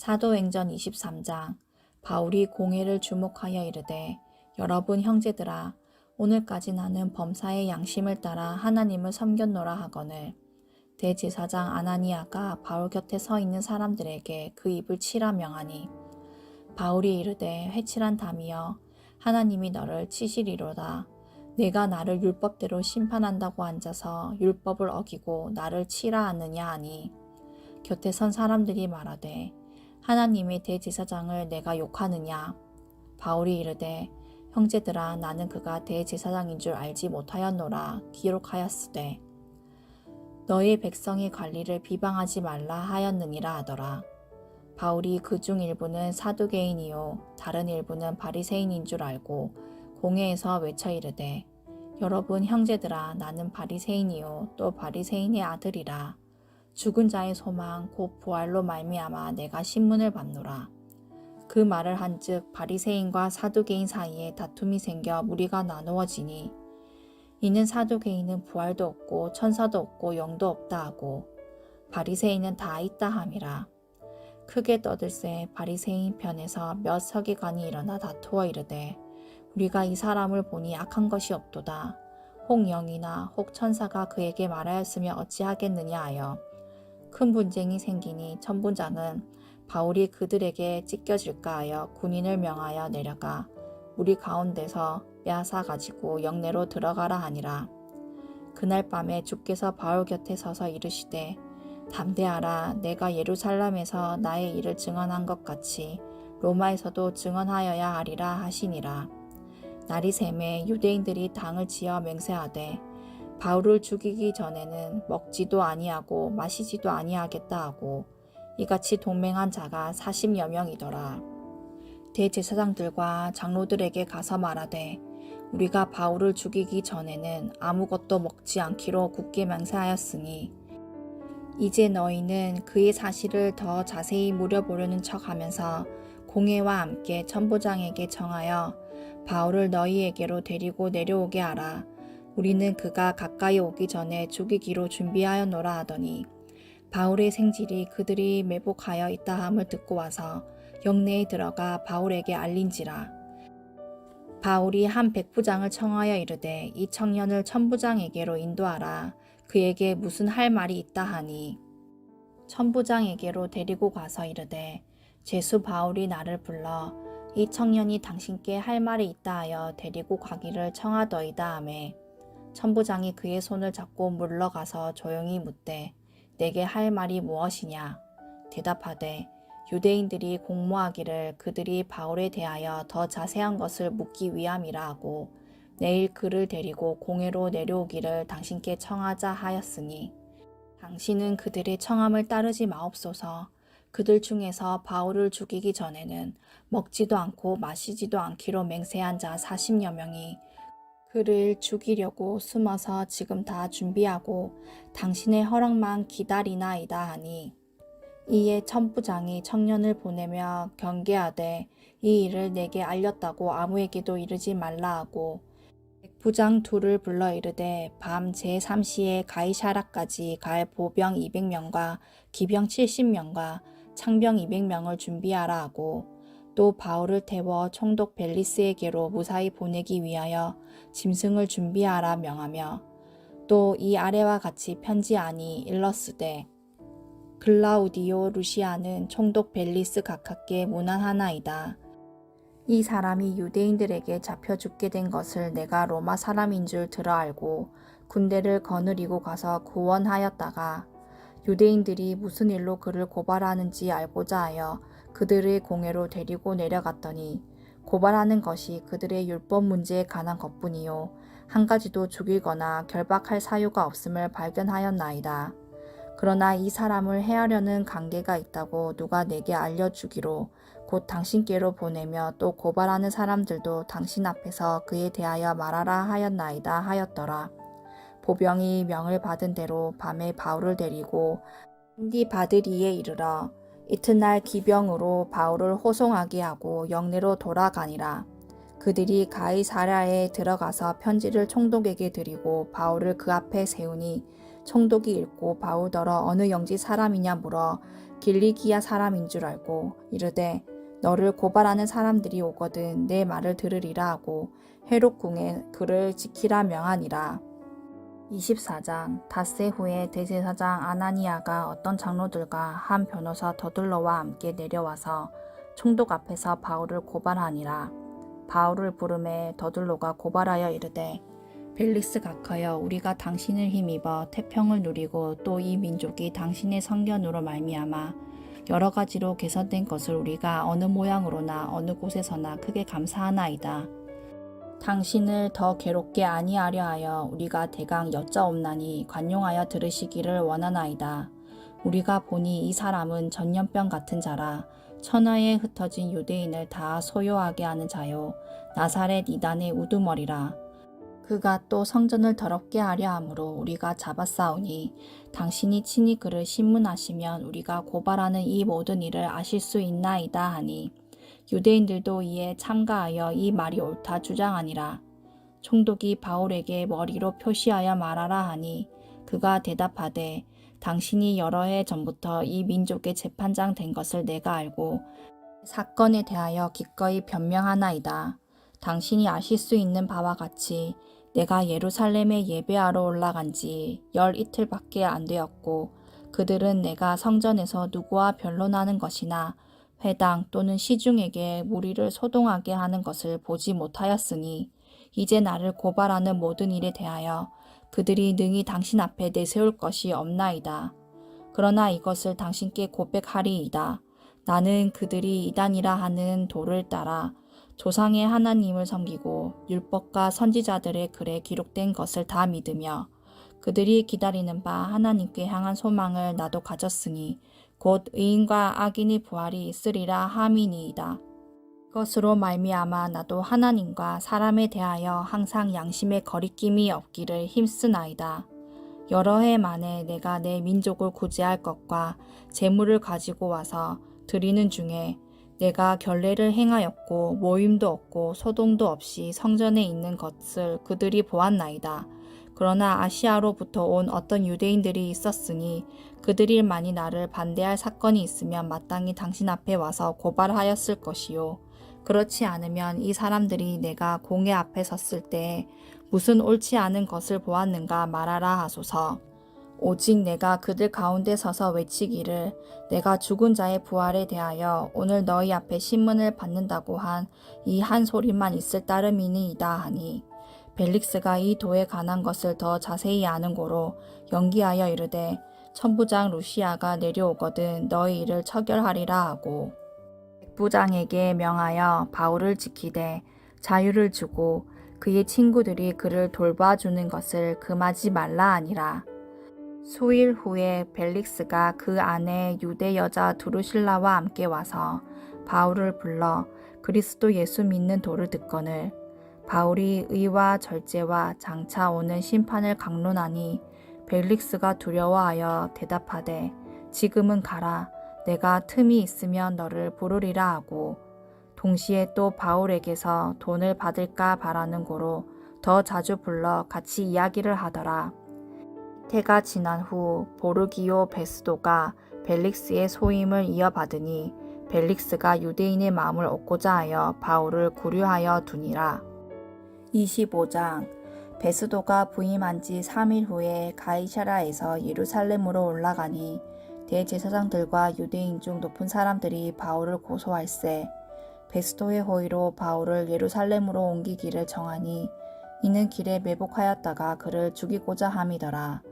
사도행전 23장. 바울이 공회를 주목하여 이르되, 여러분 형제들아, 오늘까지 나는 범사의 양심을 따라 하나님을 섬겼노라 하거늘. 대제사장 아나니아가 바울 곁에 서 있는 사람들에게 그 입을 치라 명하니, 바울이 이르되, 회칠한 담이여, 하나님이 너를 치시리로다. 내가 나를 율법대로 심판한다고 앉아서 율법을 어기고 나를 치라 하느냐 하니, 곁에 선 사람들이 말하되, 하나님의 대제사장을 내가 욕하느냐? 바울이 이르되, 형제들아, 나는 그가 대제사장인 줄 알지 못하였노라 기록하였으되, 너희 백성의 관리를 비방하지 말라 하였느니라 하더라. 바울이 그중 일부는 사두개인이요 다른 일부는 바리새인인 줄 알고 공회에서 외쳐 이르되, 여러분 형제들아, 나는 바리새인이요 또 바리새인의 아들이라. 죽은 자의 소망 곧 부활로 말미암아 내가 신문을 받노라. 그 말을 한즉 바리새인과 사두개인 사이에 다툼이 생겨 무리가 나누어지니, 이는 사두개인은 부활도 없고 천사도 없고 영도 없다 하고 바리새인은 다 있다 함이라. 크게 떠들새 바리새인 편에서 몇 서기관이 일어나 다투어 이르되, 우리가 이 사람을 보니 악한 것이 없도다. 혹 영이나 혹 천사가 그에게 말하였으며 어찌하겠느냐 하여 큰 분쟁이 생기니, 천부장은 바울이 그들에게 찢겨질까 하여 군인을 명하여 내려가 우리 가운데서 빼앗아 가지고 영내로 들어가라 하니라. 그날 밤에 주께서 바울 곁에 서서 이르시되, 담대하라. 내가 예루살렘에서 나의 일을 증언한 것 같이 로마에서도 증언하여야 하리라 하시니라. 날이 새매 유대인들이 당을 지어 맹세하되, 바울을 죽이기 전에는 먹지도 아니하고 마시지도 아니하겠다 하고 이같이 동맹한 자가 40여 명이더라. 대제사장들과 장로들에게 가서 말하되, 우리가 바울을 죽이기 전에는 아무것도 먹지 않기로 굳게 맹세하였으니, 이제 너희는 그의 사실을 더 자세히 물어보려는 척하면서 공회와 함께 천부장에게 청하여 바울을 너희에게로 데리고 내려오게 하라. 우리는 그가 가까이 오기 전에 죽이기로 준비하였노라 하더니, 바울의 생질이 그들이 매복하여 있다 함을 듣고 와서 영내에 들어가 바울에게 알린지라. 바울이 한 백부장을 청하여 이르되, 이 청년을 천부장에게로 인도하라. 그에게 무슨 할 말이 있다 하니, 천부장에게로 데리고 가서 이르되, 제수 바울이 나를 불러 이 청년이 당신께 할 말이 있다 하여 데리고 가기를 청하더이다 하매, 천부장이 그의 손을 잡고 물러가서 조용히 묻되, 내게 할 말이 무엇이냐? 대답하되, 유대인들이 공모하기를 그들이 바울에 대하여 더 자세한 것을 묻기 위함이라 하고 내일 그를 데리고 공회로 내려오기를 당신께 청하자 하였으니, 당신은 그들의 청함을 따르지 마옵소서. 그들 중에서 바울을 죽이기 전에는 먹지도 않고 마시지도 않기로 맹세한 자 40여 명이 그를 죽이려고 숨어서 지금 다 준비하고 당신의 허락만 기다리나이다 하니, 이에 천부장이 청년을 보내며 경계하되 이 일을 내게 알렸다고 아무에게도 이르지 말라 하고 백부장 둘을 불러 이르되, 밤 제3시에 가이사라까지 갈 보병 200명과 기병 70명과 창병 200명을 준비하라 하고, 또 바울을 태워 총독 벨리스에게로 무사히 보내기 위하여 짐승을 준비하라 명하며, 또 이 아래와 같이 편지하니 일렀으되, 글라우디오 루시아는 총독 벨리스 각하께 문안하나이다. 이 사람이 유대인들에게 잡혀 죽게 된 것을 내가 로마 사람인 줄 들어 알고 군대를 거느리고 가서 구원하였다가 유대인들이 무슨 일로 그를 고발하는지 알고자 하여 그들의 공회로 데리고 내려갔더니, 고발하는 것이 그들의 율법 문제에 관한 것뿐이요 한 가지도 죽이거나 결박할 사유가 없음을 발견하였나이다. 그러나 이 사람을 해하려는 관계가 있다고 누가 내게 알려주기로 곧 당신께로 보내며, 또 고발하는 사람들도 당신 앞에서 그에 대하여 말하라 하였나이다 하였더라. 보병이 명을 받은 대로 밤에 바울을 데리고 안디바드리에 이르러 이튿날 기병으로 바울을 호송하게 하고 영내로 돌아가니라. 그들이 가이사랴에 들어가서 편지를 총독에게 드리고 바울을 그 앞에 세우니, 총독이 읽고 바울더러 어느 영지 사람이냐 물어 길리기아 사람인 줄 알고 이르되 너를 고발하는 사람들이 오거든 내 말을 들으리라 하고 헤롯 궁에 그를 지키라 명하니라. 24장 닷새 후에 대제사장 아나니아가 어떤 장로들과 한 변호사 더둘러와 함께 내려와서 총독 앞에서 바울을 고발하니라. 바울을 부르매 더둘로가 고발하여 이르되 벨릭스 각하여 우리가 당신을 힘입어 태평을 누리고 또 이 민족이 당신의 성견으로 말미암아 여러 가지로 개선된 것을 우리가 어느 모양으로나 어느 곳에서나 크게 감사하나이다. 당신을 더 괴롭게 아니하려 하여 우리가 대강 여짜옵나니 관용하여 들으시기를 원하나이다. 우리가 보니 이 사람은 전염병 같은 자라 천하에 흩어진 유대인을 다 소요하게 하는 자요 나사렛 이단의 우두머리라. 그가 또 성전을 더럽게 하려 함으로 우리가 잡았사오니 당신이 친히 그를 신문하시면 우리가 고발하는 이 모든 일을 아실 수 있나이다 하니 유대인들도 이에 참가하여 이 말이 옳다 주장하니라. 총독이 바울에게 머리로 표시하여 말하라 하니 그가 대답하되 당신이 여러 해 전부터 이 민족의 재판장 된 것을 내가 알고 사건에 대하여 기꺼이 변명하나이다. 당신이 아실 수 있는 바와 같이 내가 예루살렘에 예배하러 올라간 지 12일밖에 안 되었고 그들은 내가 성전에서 누구와 변론하는 것이나 회당 또는 시중에게 무리를 소동하게 하는 것을 보지 못하였으니 이제 나를 고발하는 모든 일에 대하여 그들이 능히 당신 앞에 내세울 것이 없나이다. 그러나 이것을 당신께 고백하리이다. 나는 그들이 이단이라 하는 도를 따라 조상의 하나님을 섬기고 율법과 선지자들의 글에 기록된 것을 다 믿으며 그들이 기다리는 바 하나님께 향한 소망을 나도 가졌으니 곧 의인과 악인의 부활이 있으리라 함이니이다. 그것으로 말미암아 나도 하나님과 사람에 대하여 항상 양심의 거리낌이 없기를 힘쓰나이다. 여러 해 만에 내가 내 민족을 구제할 것과 재물을 가지고 와서 드리는 중에 내가 결례를 행하였고 모임도 없고 소동도 없이 성전에 있는 것을 그들이 보았나이다. 그러나 아시아로부터 온 어떤 유대인들이 있었으니 그들이 만일 나를 반대할 사건이 있으면 마땅히 당신 앞에 와서 고발하였을 것이요. 그렇지 않으면 이 사람들이 내가 공회 앞에 섰을 때 무슨 옳지 않은 것을 보았는가 말하라 하소서. 오직 내가 그들 가운데 서서 외치기를 내가 죽은 자의 부활에 대하여 오늘 너희 앞에 신문을 받는다고 한 이 한 소리만 있을 따름이니이다 하니 벨릭스가 이 도에 관한 것을 더 자세히 아는 고로 연기하여 이르되 천부장 루시아가 내려오거든 너희 일을 처결하리라 하고 백부장에게 명하여 바울을 지키되 자유를 주고 그의 친구들이 그를 돌봐주는 것을 금하지 말라 하니라. 수일 후에 벨릭스가 그 아내 유대 여자 두루실라와 함께 와서 바울을 불러 그리스도 예수 믿는 도를 듣거늘 바울이 의와 절제와 장차 오는 심판을 강론하니 벨릭스가 두려워하여 대답하되 지금은 가라 내가 틈이 있으면 너를 부르리라 하고 동시에 또 바울에게서 돈을 받을까 바라는 고로 더 자주 불러 같이 이야기를 하더라. 태가 지난 후 보르기오 베스도가 벨릭스의 소임을 이어받으니 벨릭스가 유대인의 마음을 얻고자 하여 바울을 구류하여 두니라. 25장 베스도가 부임한 지 3일 후에 가이사라에서 예루살렘으로 올라가니 대제사장들과 유대인 중 높은 사람들이 바울을 고소할세 베스도의 호의로 바울을 예루살렘으로 옮기기를 정하니 이는 길에 매복하였다가 그를 죽이고자 함이더라.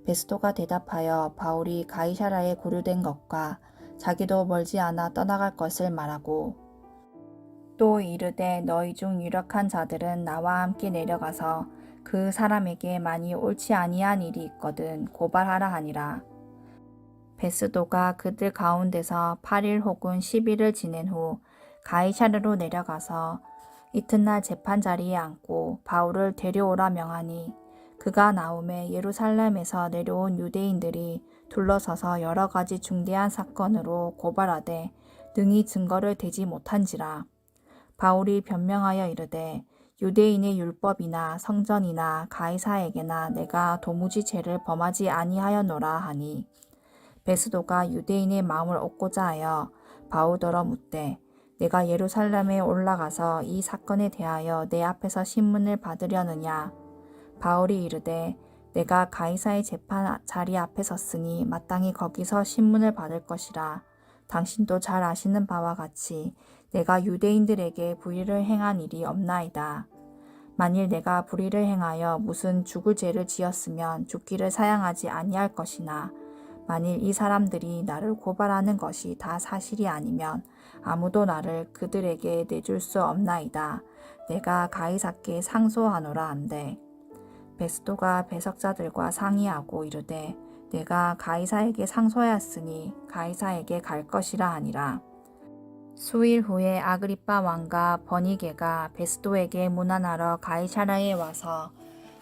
베스도가 대답하여 바울이 가이사라에 구류된 것과 자기도 멀지 않아 떠나갈 것을 말하고 또 이르되 너희 중 유력한 자들은 나와 함께 내려가서 그 사람에게 많이 옳지 아니한 일이 있거든 고발하라 하니라. 베스도가 그들 가운데서 8일 혹은 10일을 지낸 후 가이사르로 내려가서 이튿날 재판 자리에 앉고 바울을 데려오라 명하니 그가 나오매 예루살렘에서 내려온 유대인들이 둘러서서 여러 가지 중대한 사건으로 고발하되 능히 증거를 대지 못한지라. 바울이 변명하여 이르되 유대인의 율법이나 성전이나 가이사에게나 내가 도무지 죄를 범하지 아니하였노라 하니 베스도가 유대인의 마음을 얻고자 하여 바울더러 묻되 내가 예루살렘에 올라가서 이 사건에 대하여 내 앞에서 신문을 받으려느냐. 바울이 이르되 내가 가이사의 재판 자리 앞에 섰으니 마땅히 거기서 신문을 받을 것이라. 당신도 잘 아시는 바와 같이 내가 유대인들에게 불의를 행한 일이 없나이다. 만일 내가 불의를 행하여 무슨 죽을 죄를 지었으면 죽기를 사양하지 아니할 것이나 만일 이 사람들이 나를 고발하는 것이 다 사실이 아니면 아무도 나를 그들에게 내줄 수 없나이다. 내가 가이사께 상소하노라 한대. 베스도가 배석자들과 상의하고 이르되 내가 가이사에게 상소하였으니 가이사에게 갈 것이라 하니라. 수일 후에 아그리빠 왕과 버니게가 베스도에게 문안하러 가이사랴에 와서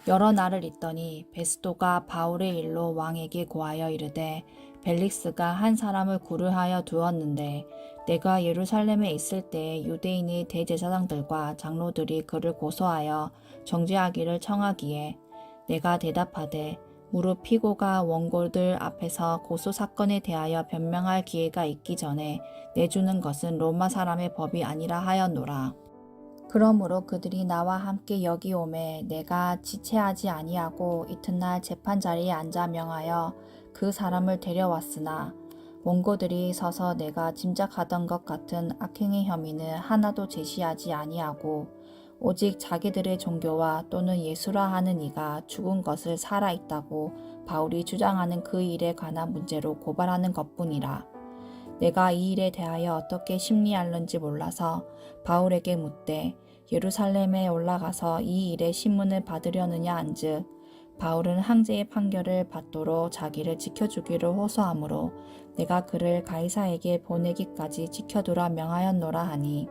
여러 날을 있더니 베스도가 바울의 일로 왕에게 고하여 이르되 벨릭스가 한 사람을 구르하여 두었는데 내가 예루살렘에 있을 때 유대인의 대제사장들과 장로들이 그를 고소하여 정죄하기를 청하기에 내가 대답하되 무릇 피고가 원고들 앞에서 고소 사건에 대하여 변명할 기회가 있기 전에 내주는 것은 로마 사람의 법이 아니라 하였노라. 그러므로 그들이 나와 함께 여기 오매 내가 지체하지 아니하고 이튿날 재판 자리에 앉아 명하여 그 사람을 데려왔으나 원고들이 서서 내가 짐작하던 것 같은 악행의 혐의는 하나도 제시하지 아니하고 오직 자기들의 종교와 또는 예수라 하는 이가 죽은 것을 살아있다고 바울이 주장하는 그 일에 관한 문제로 고발하는 것뿐이라. 내가 이 일에 대하여 어떻게 심리할는지 몰라서 바울에게 묻되 예루살렘에 올라가서 이 일의 신문을 받으려느냐 한즉 바울은 황제의 판결을 받도록 자기를 지켜주기를 호소하므로 내가 그를 가이사에게 보내기까지 지켜두라 명하였노라 하니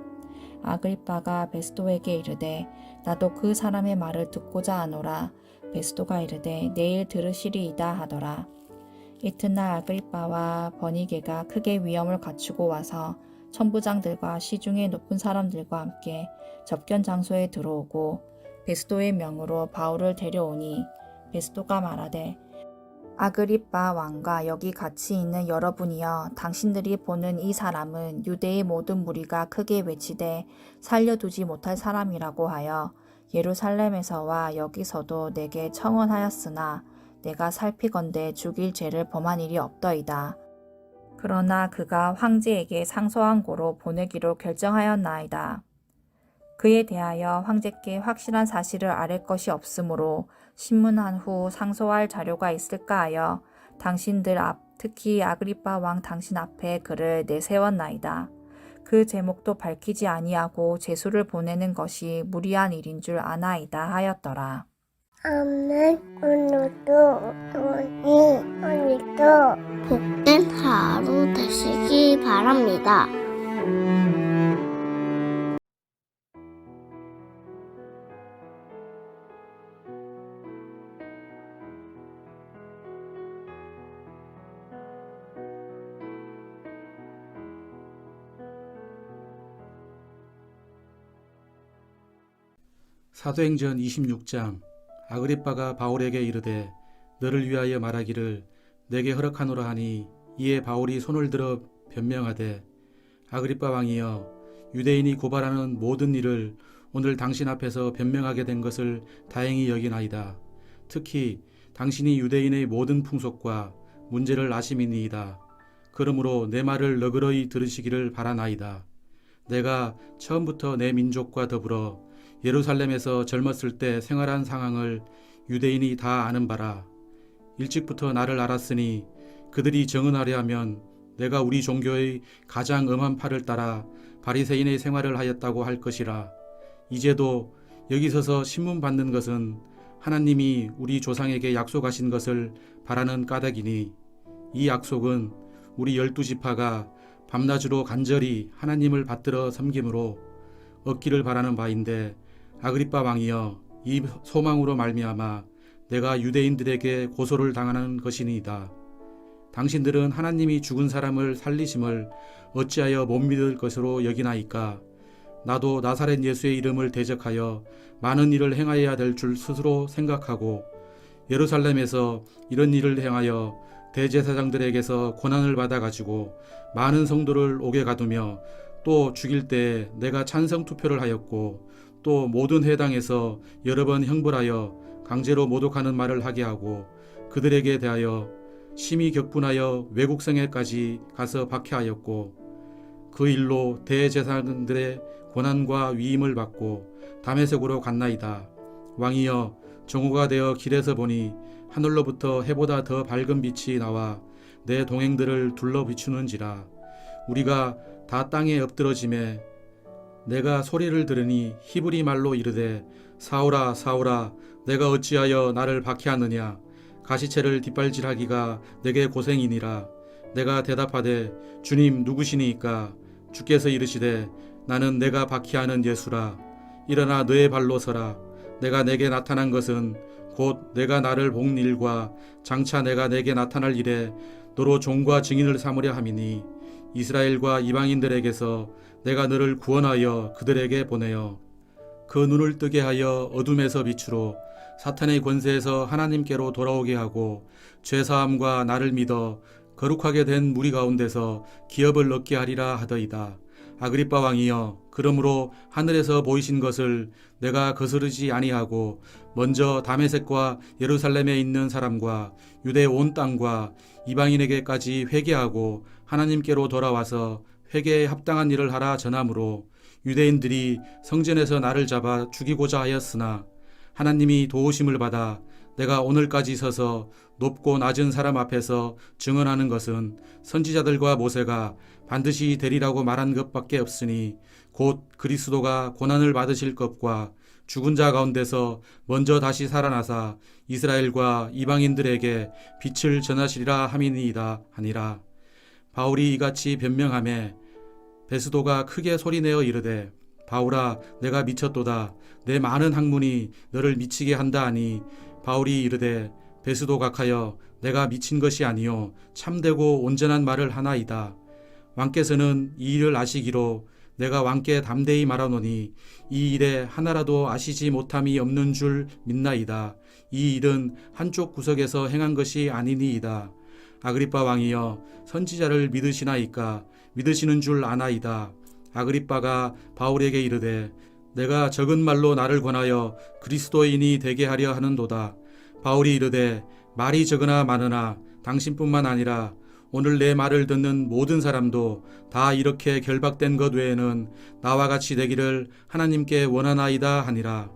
아그리빠가 베스도에게 이르되 나도 그 사람의 말을 듣고자 하노라. 베스도가 이르되 내일 들으시리이다 하더라. 이튿날 아그리빠와 버니게가 크게 위험을 갖추고 와서 천부장들과 시중의 높은 사람들과 함께 접견 장소에 들어오고 베스도의 명으로 바울을 데려오니 베스도가 말하되 아그리빠 왕과 여기 같이 있는 여러분이여 당신들이 보는 이 사람은 유대의 모든 무리가 크게 외치되 살려두지 못할 사람이라고 하여 예루살렘에서와 여기서도 내게 청원하였으나 내가 살피건대 죽일 죄를 범한 일이 없더이다. 그러나 그가 황제에게 상소한 고로 보내기로 결정하였나이다. 그에 대하여 황제께 확실한 사실을 아랠 것이 없으므로 신문한 후 상소할 자료가 있을까 하여 당신들 앞 특히 아그리빠 왕 당신 앞에 그를 내세웠나이다. 그 제목도 밝히지 아니하고 제수를 보내는 것이 무리한 일인 줄 아나이다 하였더라.
아멘. 오늘도 복된 하루 되시기 바랍니다.
사도행전 26장. 아그리빠가 바울에게 이르되 너를 위하여 말하기를 내게 허락하노라 하니 이에 바울이 손을 들어 변명하되 아그리빠 왕이여 유대인이 고발하는 모든 일을 오늘 당신 앞에서 변명하게 된 것을 다행히 여기나이다. 특히 당신이 유대인의 모든 풍속과 문제를 아심이니이다. 그러므로 내 말을 너그러이 들으시기를 바라나이다. 내가 처음부터 내 민족과 더불어 예루살렘에서 젊었을 때 생활한 상황을 유대인이 다 아는 바라. 일찍부터 나를 알았으니 그들이 정언하려 하면 내가 우리 종교의 가장 엄한 팔을 따라 바리새인의 생활을 하였다고 할 것이라. 이제도 여기 서서 신문 받는 것은 하나님이 우리 조상에게 약속하신 것을 바라는 까닭이니 이 약속은 우리 12지파가 밤낮으로 간절히 하나님을 받들어 섬김으로 얻기를 바라는 바인데 아그리빠 왕이여 이 소망으로 말미암아 내가 유대인들에게 고소를 당하는 것이니이다. 당신들은 하나님이 죽은 사람을 살리심을 어찌하여 못 믿을 것으로 여기나이까. 나도 나사렛 예수의 이름을 대적하여 많은 일을 행하여야 될 줄 스스로 생각하고 예루살렘에서 이런 일을 행하여 대제사장들에게서 고난을 받아가지고 많은 성도를 옥에 가두며 또 죽일 때 내가 찬성 투표를 하였고 또 모든 회당에서 여러 번 형벌하여 강제로 모독하는 말을 하게 하고 그들에게 대하여 심히 격분하여 외국성에까지 가서 박해하였고 그 일로 대제사장들의 고난과 위임을 받고 다메섹으로 갔나이다. 왕이여 정오가 되어 길에서 보니 하늘로부터 해보다 더 밝은 빛이 나와 내 동행들을 둘러 비추는지라. 우리가 다 땅에 엎드러짐에 내가 소리를 들으니 히브리 말로 이르되 사울아 사울아 내가 어찌하여 나를 박해하느냐. 가시체를 뒷발질하기가 내게 고생이니라. 내가 대답하되 주님 누구시니이까. 주께서 이르시되 나는 내가 박해하는 예수라. 일어나 너의 발로 서라. 내가 내게 나타난 것은 곧 내가 나를 본 일과 장차 내가 내게 나타날 일에 너로 종과 증인을 삼으려 함이니 이스라엘과 이방인들에게서 내가 너를 구원하여 그들에게 보내어 그 눈을 뜨게 하여 어둠에서 빛으로 사탄의 권세에서 하나님께로 돌아오게 하고 죄사함과 나를 믿어 거룩하게 된 무리 가운데서 기업을 얻게 하리라 하더이다. 아그리빠 왕이여 그러므로 하늘에서 보이신 것을 내가 거스르지 아니하고 먼저 다메섹과 예루살렘에 있는 사람과 유대 온 땅과 이방인에게까지 회개하고 하나님께로 돌아와서 회개에 합당한 일을 하라 전함으로 유대인들이 성전에서 나를 잡아 죽이고자 하였으나 하나님이 도우심을 받아 내가 오늘까지 서서 높고 낮은 사람 앞에서 증언하는 것은 선지자들과 모세가 반드시 되리라고 말한 것밖에 없으니 곧 그리스도가 고난을 받으실 것과 죽은 자 가운데서 먼저 다시 살아나사 이스라엘과 이방인들에게 빛을 전하시리라 함이니이다 하니라. 바울이 이같이 변명하매 베스도가 크게 소리내어 이르되 바울아 내가 미쳤도다. 내 많은 학문이 너를 미치게 한다 하니 바울이 이르되 베스도 각하여 내가 미친 것이 아니요 참되고 온전한 말을 하나이다. 왕께서는 이 일을 아시기로 내가 왕께 담대히 말하노니 이 일에 하나라도 아시지 못함이 없는 줄 믿나이다. 이 일은 한쪽 구석에서 행한 것이 아니니이다. 아그리빠 왕이여 선지자를 믿으시나이까. 믿으시는 줄 아나이다. 아그리빠가 바울에게 이르되 내가 적은 말로 나를 권하여 그리스도인이 되게 하려 하는도다. 바울이 이르되 말이 적으나 많으나 당신뿐만 아니라 오늘 내 말을 듣는 모든 사람도 다 이렇게 결박된 것 외에는 나와 같이 되기를 하나님께 원하나이다 하니라.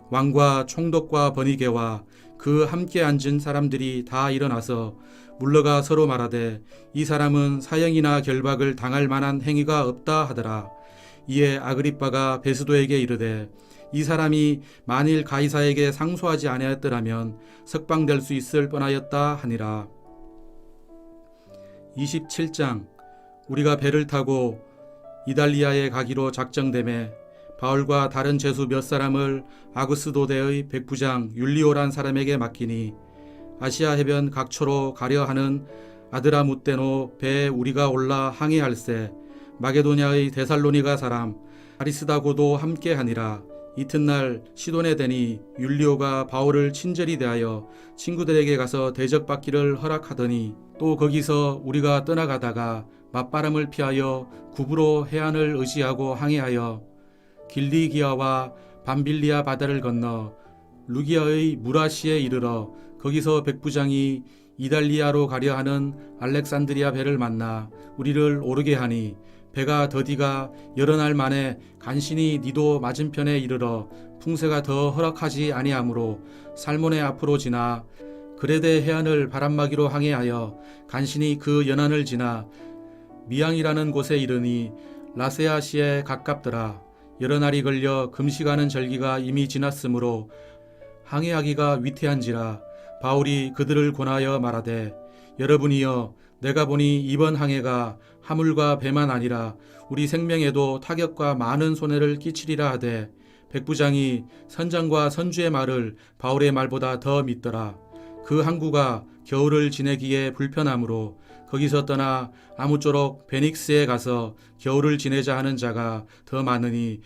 왕과 총독과 번이게와 그 함께 앉은 사람들이 다 일어나서 물러가 서로 말하되 이 사람은 사형이나 결박을 당할 만한 행위가 없다 하더라. 이에 아그리빠가 베스도에게 이르되 이 사람이 만일 가이사에게 상소하지 아니하였더라면 석방될 수 있을 뻔하였다 하니라. 27장. 우리가 배를 타고 이달리아에 가기로 작정되매 바울과 다른 제수 몇 사람을 아구스도대의 백부장 율리오란 사람에게 맡기니 아시아 해변 각초로 가려 하는 아드라무떼노 배에 우리가 올라 항해할세 마게도냐의 데살로니가 사람 아리스다고도 함께하니라. 이튿날 시돈에 되니 율리오가 바울을 친절히 대하여 친구들에게 가서 대접받기를 허락하더니 또 거기서 우리가 떠나가다가 맞바람을 피하여 구브로 해안을 의지하고 항해하여 길리기아와 밤빌리아 바다를 건너 루기아의 무라시에 이르러 거기서 백부장이 이달리아로 가려 하는 알렉산드리아 배를 만나 우리를 오르게 하니 배가 더디가 여러 날 만에 간신히 니도 맞은편에 이르러 풍세가 더 허락하지 아니하므로 살몬의 앞으로 지나 그레데 해안을 바람막이로 항해하여 간신히 그 연안을 지나 미앙이라는 곳에 이르니 라세아시에 가깝더라. 여러 날이 걸려 금식하는 절기가 이미 지났으므로 항해하기가 위태한지라. 바울이 그들을 권하여 말하되 여러분이여 내가 보니 이번 항해가 하물과 배만 아니라 우리 생명에도 타격과 많은 손해를 끼치리라 하되 백부장이 선장과 선주의 말을 바울의 말보다 더 믿더라. 그 항구가 겨울을 지내기에 불편하므로 거기서 떠나 아무쪼록 베닉스에 가서 겨울을 지내자 하는 자가 더 많으니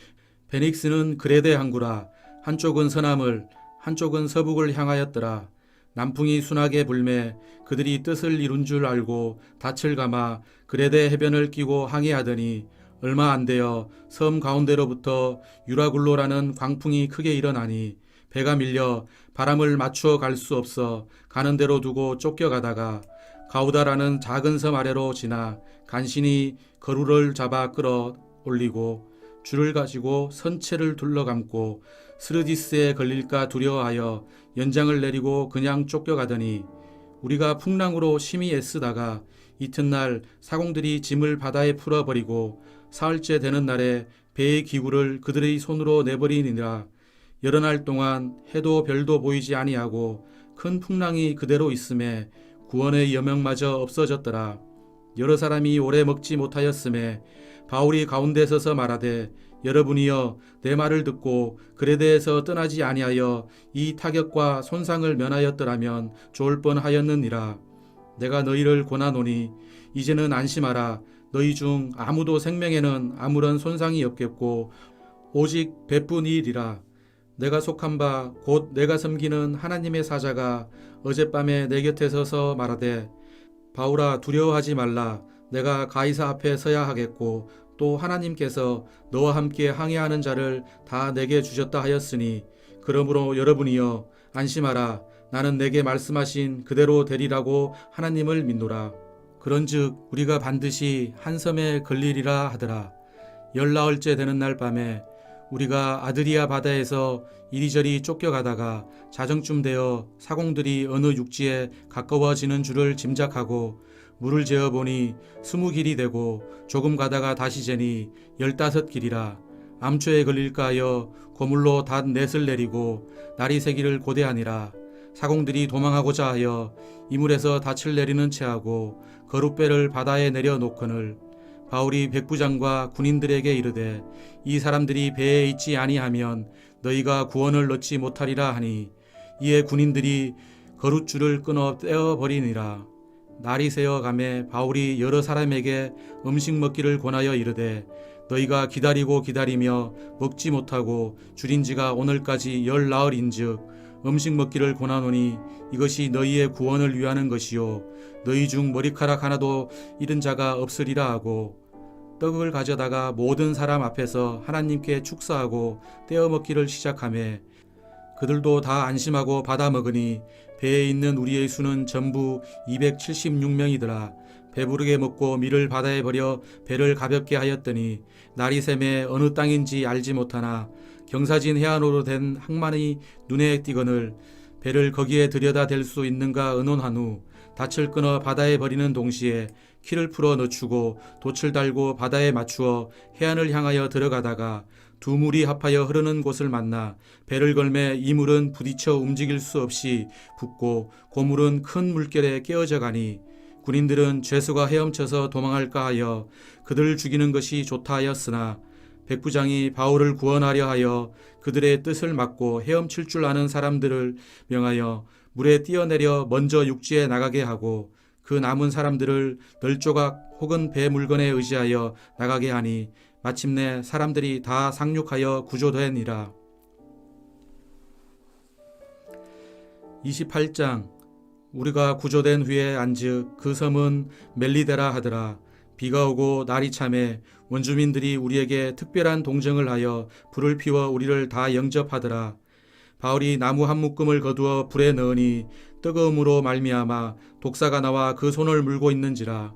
베닉스는 그레데 항구라. 한쪽은 서남을 한쪽은 서북을 향하였더라. 남풍이 순하게 불매 그들이 뜻을 이룬 줄 알고 닻을 감아 그레데 해변을 끼고 항해하더니 얼마 안 되어 섬 가운데로부터 유라굴로라는 광풍이 크게 일어나니 배가 밀려 바람을 맞추어 갈 수 없어 가는 대로 두고 쫓겨가다가 가우다라는 작은 섬 아래로 지나 간신히 거루를 잡아 끌어 올리고 줄을 가지고 선체를 둘러감고 스르디스에 걸릴까 두려워하여 연장을 내리고 그냥 쫓겨가더니 우리가 풍랑으로 심히 애쓰다가 이튿날 사공들이 짐을 바다에 풀어버리고 사흘째 되는 날에 배의 기구를 그들의 손으로 내버리니라. 여러 날 동안 해도 별도 보이지 아니하고 큰 풍랑이 그대로 있음에 구원의 여명마저 없어졌더라. 여러 사람이 오래 먹지 못하였음에 바울이 가운데 서서 말하되 여러분이여 내 말을 듣고 그레데에서 떠나지 아니하여 이 타격과 손상을 면하였더라면 좋을 뻔하였느니라. 내가 너희를 권하노니 이제는 안심하라. 너희 중 아무도 생명에는 아무런 손상이 없겠고 오직 배뿐이리라. 내가 속한 바 곧 내가 섬기는 하나님의 사자가 어젯밤에 내 곁에 서서 말하되 바울아 두려워하지 말라. 내가 가이사 앞에 서야 하겠고 또 하나님께서 너와 함께 항해하는 자를 다 내게 주셨다 하였으니 그러므로 여러분이여 안심하라. 나는 내게 말씀하신 그대로 되리라고 하나님을 믿노라. 그런즉 우리가 반드시 한 섬에 걸리리라 하더라. 10나흘째 되는 날 밤에 우리가 아드리아 바다에서 이리저리 쫓겨가다가 자정쯤 되어 사공들이 어느 육지에 가까워지는 줄을 짐작하고 물을 재어보니 20길이 되고 조금 가다가 다시 재니 15길이라. 암초에 걸릴까 하여 고물로 닷 넷을 내리고 날이 새기를 고대하니라. 사공들이 도망하고자 하여 이물에서 닻을 내리는 채하고 거룻배를 바다에 내려놓거늘 바울이 백부장과 군인들에게 이르되 이 사람들이 배에 있지 아니하면 너희가 구원을 얻지 못하리라 하니 이에 군인들이 거룻줄을 끊어 떼어버리니라. 날이 새어 가매 바울이 여러 사람에게 음식 먹기를 권하여 이르되 너희가 기다리고 기다리며 먹지 못하고 줄인 지가 오늘까지 10나흘인즉 음식 먹기를 권하노니 이것이 너희의 구원을 위하는 것이요 너희 중 머리카락 하나도 잃은 자가 없으리라 하고 떡을 가져다가 모든 사람 앞에서 하나님께 축사하고 떼어 먹기를 시작하매 그들도 다 안심하고 받아 먹으니 배에 있는 우리의 수는 전부 276명이더라. 배부르게 먹고 밀을 바다에 버려 배를 가볍게 하였더니 날이 새매 어느 땅인지 알지 못하나 경사진 해안으로 된 항만이 눈에 띄거늘 배를 거기에 들여다 댈 수 있는가 의논한 후 닻을 끊어 바다에 버리는 동시에 키를 풀어 늦추고 돛을 달고 바다에 맞추어 해안을 향하여 들어가다가 두 물이 합하여 흐르는 곳을 만나 배를 걸매 이 물은 부딪혀 움직일 수 없이 붓고 고물은 큰 물결에 깨어져 가니 군인들은 죄수가 헤엄쳐서 도망할까 하여 그들을 죽이는 것이 좋다 하였으나 백부장이 바울을 구원하려 하여 그들의 뜻을 막고 헤엄칠 줄 아는 사람들을 명하여 물에 뛰어내려 먼저 육지에 나가게 하고 그 남은 사람들을 널조각 혹은 배 물건에 의지하여 나가게 하니 마침내 사람들이 다 상륙하여 구조되니라. 28장 우리가 구조된 후에 안즉 그 섬은 멜리데라 하더라. 비가 오고 날이 참해 원주민들이 우리에게 특별한 동정을 하여 불을 피워 우리를 다 영접하더라. 바울이 나무 한 묶음을 거두어 불에 넣으니 뜨거움으로 말미암아 독사가 나와 그 손을 물고 있는지라.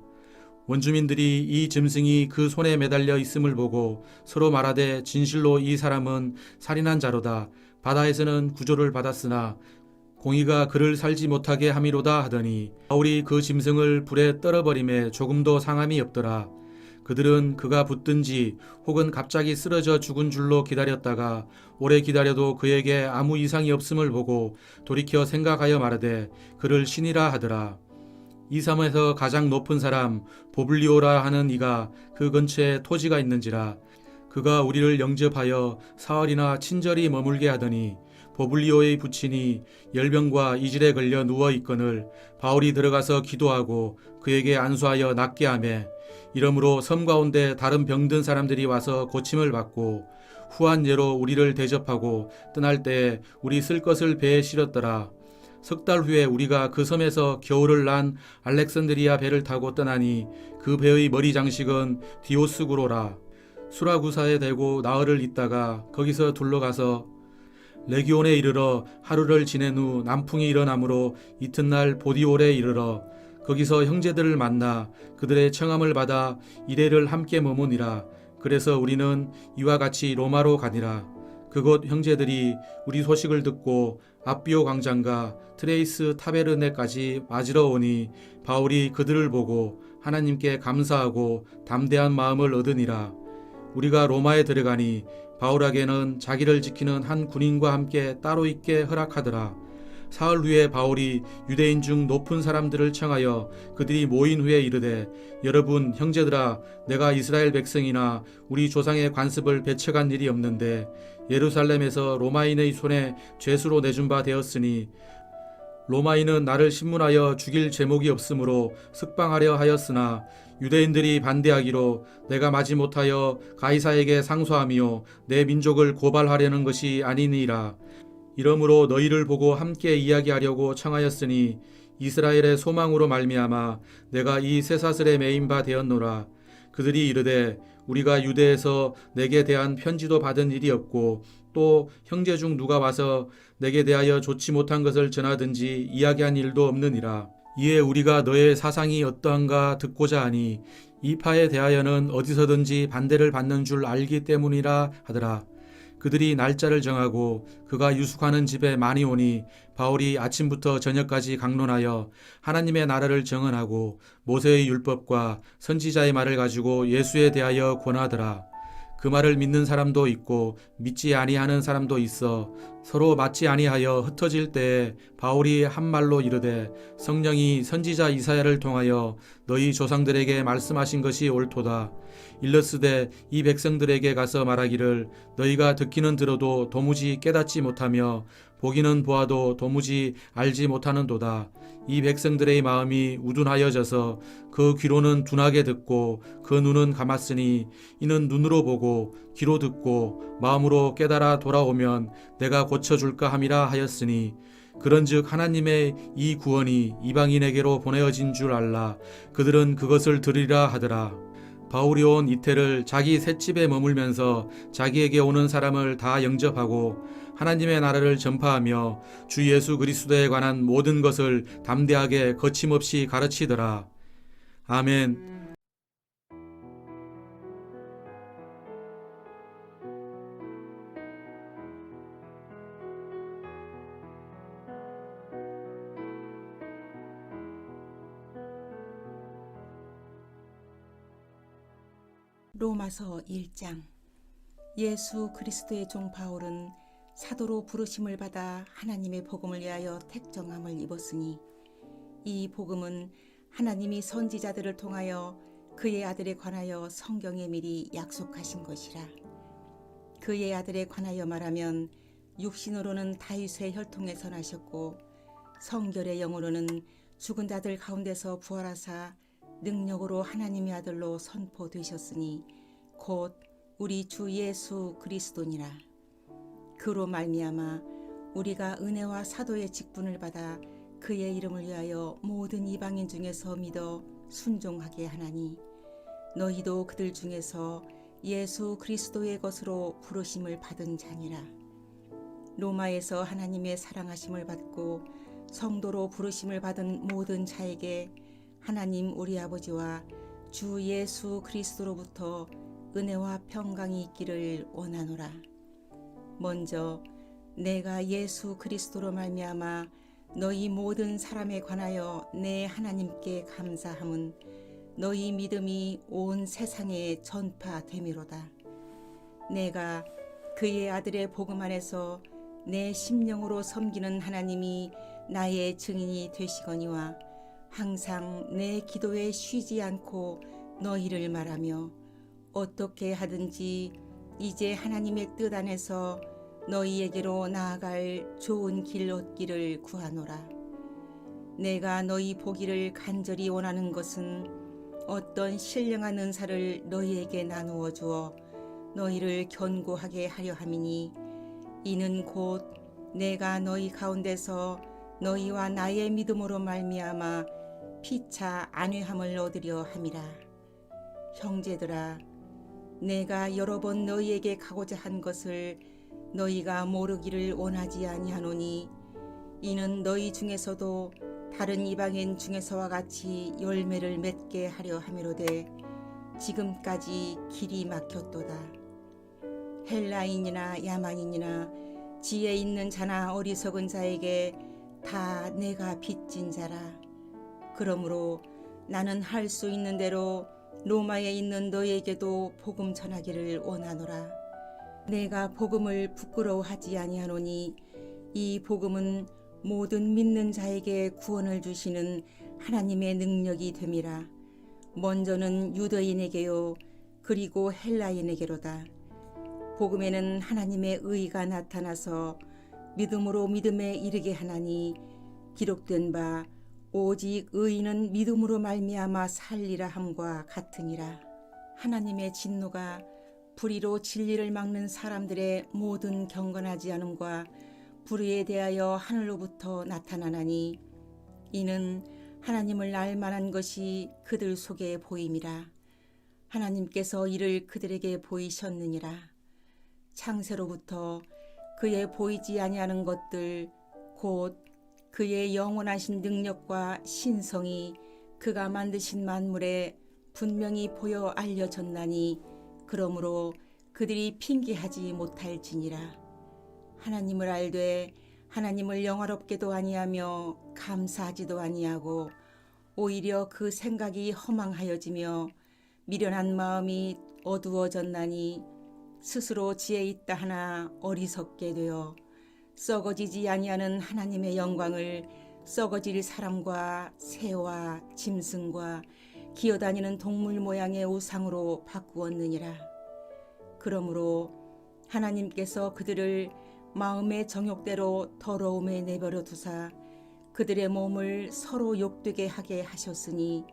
원주민들이 이 짐승이 그 손에 매달려 있음을 보고 서로 말하되 진실로 이 사람은 살인한 자로다. 바다에서는 구조를 받았으나 공의가 그를 살지 못하게 함이로다 하더니 바울이 그 짐승을 불에 떨어버림에 조금도 상함이 없더라. 그들은 그가 붙든지 혹은 갑자기 쓰러져 죽은 줄로 기다렸다가 오래 기다려도 그에게 아무 이상이 없음을 보고 돌이켜 생각하여 말하되 그를 신이라 하더라. 이 섬에서 가장 높은 사람 보블리오라 하는 이가 그 근처에 토지가 있는지라. 그가 우리를 영접하여 사흘이나 친절히 머물게 하더니 보블리오의 부친이 열병과 이질에 걸려 누워 있거늘 바울이 들어가서 기도하고 그에게 안수하여 낫게 하매 이러므로 섬 가운데 다른 병든 사람들이 와서 고침을 받고 후한 예로 우리를 대접하고 떠날 때에 우리 쓸 것을 배에 실었더라. 석 달 후에 우리가 그 섬에서 겨울을 난 알렉산드리아 배를 타고 떠나니 그 배의 머리 장식은 디오스구로라. 수라구사에 대고 나흘을 있다가 거기서 둘러가서 레기온에 이르러 하루를 지낸 후 남풍이 일어나므로 이튿날 보디올에 이르러 거기서 형제들을 만나 그들의 청함을 받아 이레를 함께 머무니라. 그래서 우리는 이와 같이 로마로 가니라. 그곳 형제들이 우리 소식을 듣고 앞비오 광장과 트레이스 타베르네까지 맞으러 오니 바울이 그들을 보고 하나님께 감사하고 담대한 마음을 얻으니라. 우리가 로마에 들어가니 바울에게는 자기를 지키는 한 군인과 함께 따로 있게 허락하더라. 사흘 후에 바울이 유대인 중 높은 사람들을 청하여 그들이 모인 후에 이르되 여러분 형제들아 내가 이스라엘 백성이나 우리 조상의 관습을 배척한 일이 없는데 예루살렘에서 로마인의 손에 죄수로 내준 바 되었으니 로마인은 나를 신문하여 죽일 제목이 없으므로 석방하려 하였으나 유대인들이 반대하기로 내가 마지못하여 가이사에게 상소하며 내 민족을 고발하려는 것이 아니니라. 이러므로 너희를 보고 함께 이야기하려고 청하였으니 이스라엘의 소망으로 말미암아 내가 이 쇠사슬에 매인 바 되었노라. 그들이 이르되 우리가 유대에서 내게 대한 편지도 받은 일이 없고 또 형제 중 누가 와서 내게 대하여 좋지 못한 것을 전하든지 이야기한 일도 없느니라. 이에 우리가 너의 사상이 어떠한가 듣고자 하니 이 파에 대하여는 어디서든지 반대를 받는 줄 알기 때문이라 하더라. 그들이 날짜를 정하고 그가 유숙하는 집에 많이 오니 바울이 아침부터 저녁까지 강론하여 하나님의 나라를 정언하고 모세의 율법과 선지자의 말을 가지고 예수에 대하여 권하더라. 그 말을 믿는 사람도 있고 믿지 아니하는 사람도 있어 서로 맞지 아니하여 흩어질 때에 바울이 한 말로 이르되 성령이 선지자 이사야를 통하여 너희 조상들에게 말씀하신 것이 옳도다. 일러스되 이 백성들에게 가서 말하기를 너희가 듣기는 들어도 도무지 깨닫지 못하며 보기는 보아도 도무지 알지 못하는도다. 이 백성들의 마음이 우둔하여져서 그 귀로는 둔하게 듣고 그 눈은 감았으니 이는 눈으로 보고 귀로 듣고 마음으로 깨달아 돌아오면 내가 고쳐줄까 함이라 하였으니 그런즉 하나님의 이 구원이 이방인에게로 보내어진 줄 알라. 그들은 그것을 들으리라 하더라. 바울이 온 이태를 자기 셋집에 머물면서 자기에게 오는 사람을 다 영접하고 하나님의 나라를 전파하며 주 예수 그리스도에 관한 모든 것을 담대하게 거침없이 가르치더라. 아멘.
로마서 1장. 예수 그리스도의 종 바울은 사도로 부르심을 받아 하나님의 복음을 위하여 택정함을 입었으니 이 복음은 하나님이 선지자들을 통하여 그의 아들에 관하여 성경에 미리 약속하신 것이라. 그의 아들에 관하여 말하면 육신으로는 다윗의 혈통에서 나셨고 성결의 영으로는 죽은 자들 가운데서 부활하사 능력으로 하나님의 아들로 선포되셨으니 곧 우리 주 예수 그리스도니라. 그로 말미암아 우리가 은혜와 사도의 직분을 받아 그의 이름을 위하여 모든 이방인 중에서 믿어 순종하게 하나니 너희도 그들 중에서 예수 그리스도의 것으로 부르심을 받은 자니라. 로마에서 하나님의 사랑하심을 받고 성도로 부르심을 받은 모든 자에게 하나님 우리 아버지와 주 예수 그리스도로부터 은혜와 평강이 있기를 원하노라. 먼저 내가 예수 그리스도로 말미암아 너희 모든 사람에 관하여 내 하나님께 감사함은 너희 믿음이 온 세상에 전파됨이로다. 내가 그의 아들의 복음 안에서 내 심령으로 섬기는 하나님이 나의 증인이 되시거니와 항상 내 기도에 쉬지 않고 너희를 말하며 어떻게 하든지 이제 하나님의 뜻 안에서 너희에게로 나아갈 좋은 길 얻기를 구하노라. 내가 너희 보기를 간절히 원하는 것은 어떤 신령한 은사를 너희에게 나누어 주어 너희를 견고하게 하려 함이니 이는 곧 내가 너희 가운데서 너희와 나의 믿음으로 말미암아 피차 안위함을 얻으려 함이라. 형제들아, 내가 여러 번 너희에게 가고자 한 것을 너희가 모르기를 원하지 아니하노니 이는 너희 중에서도 다른 이방인 중에서와 같이 열매를 맺게 하려 함이로되 지금까지 길이 막혔도다. 헬라인이나 야만인이나 지혜 있는 자나 어리석은 자에게 다 내가 빚진 자라. 그러므로 나는 할 수 있는 대로 로마에 있는 너희에게도 복음 전하기를 원하노라. 내가 복음을 부끄러워하지 아니하노니 이 복음은 모든 믿는 자에게 구원을 주시는 하나님의 능력이 됨이라. 먼저는 유대인에게요 그리고 헬라인에게로다. 복음에는 하나님의 의가 나타나서 믿음으로 믿음에 이르게 하나니 기록된 바 오직 의인은 믿음으로 말미암아 살리라 함과 같으니라. 하나님의 진노가 불의로 진리를 막는 사람들의 모든 경건하지 않음과 불의에 대하여 하늘로부터 나타나나니 이는 하나님을 알 만한 것이 그들 속에 보임이라. 하나님께서 이를 그들에게 보이셨느니라. 창세로부터 그의 보이지 아니하는 것들 곧 그의 영원하신 능력과 신성이 그가 만드신 만물에 분명히 보여 알려졌나니 그러므로 그들이 핑계하지 못할지니라. 하나님을 알되 하나님을 영화롭게도 아니하며 감사하지도 아니하고 오히려 그 생각이 허망하여지며 미련한 마음이 어두워졌나니 스스로 지혜 있다 하나 어리석게 되어 썩어지지 아니하는 하나님의 영광을 썩어질 사람과 새와 짐승과 기어다니는 동물 모양의 우상으로 바꾸었느니라. 그러므로 하나님께서 그들을 마음의 정욕대로 더러움에 내버려 두사 그들의 몸을 서로 욕되게 하게 하셨으니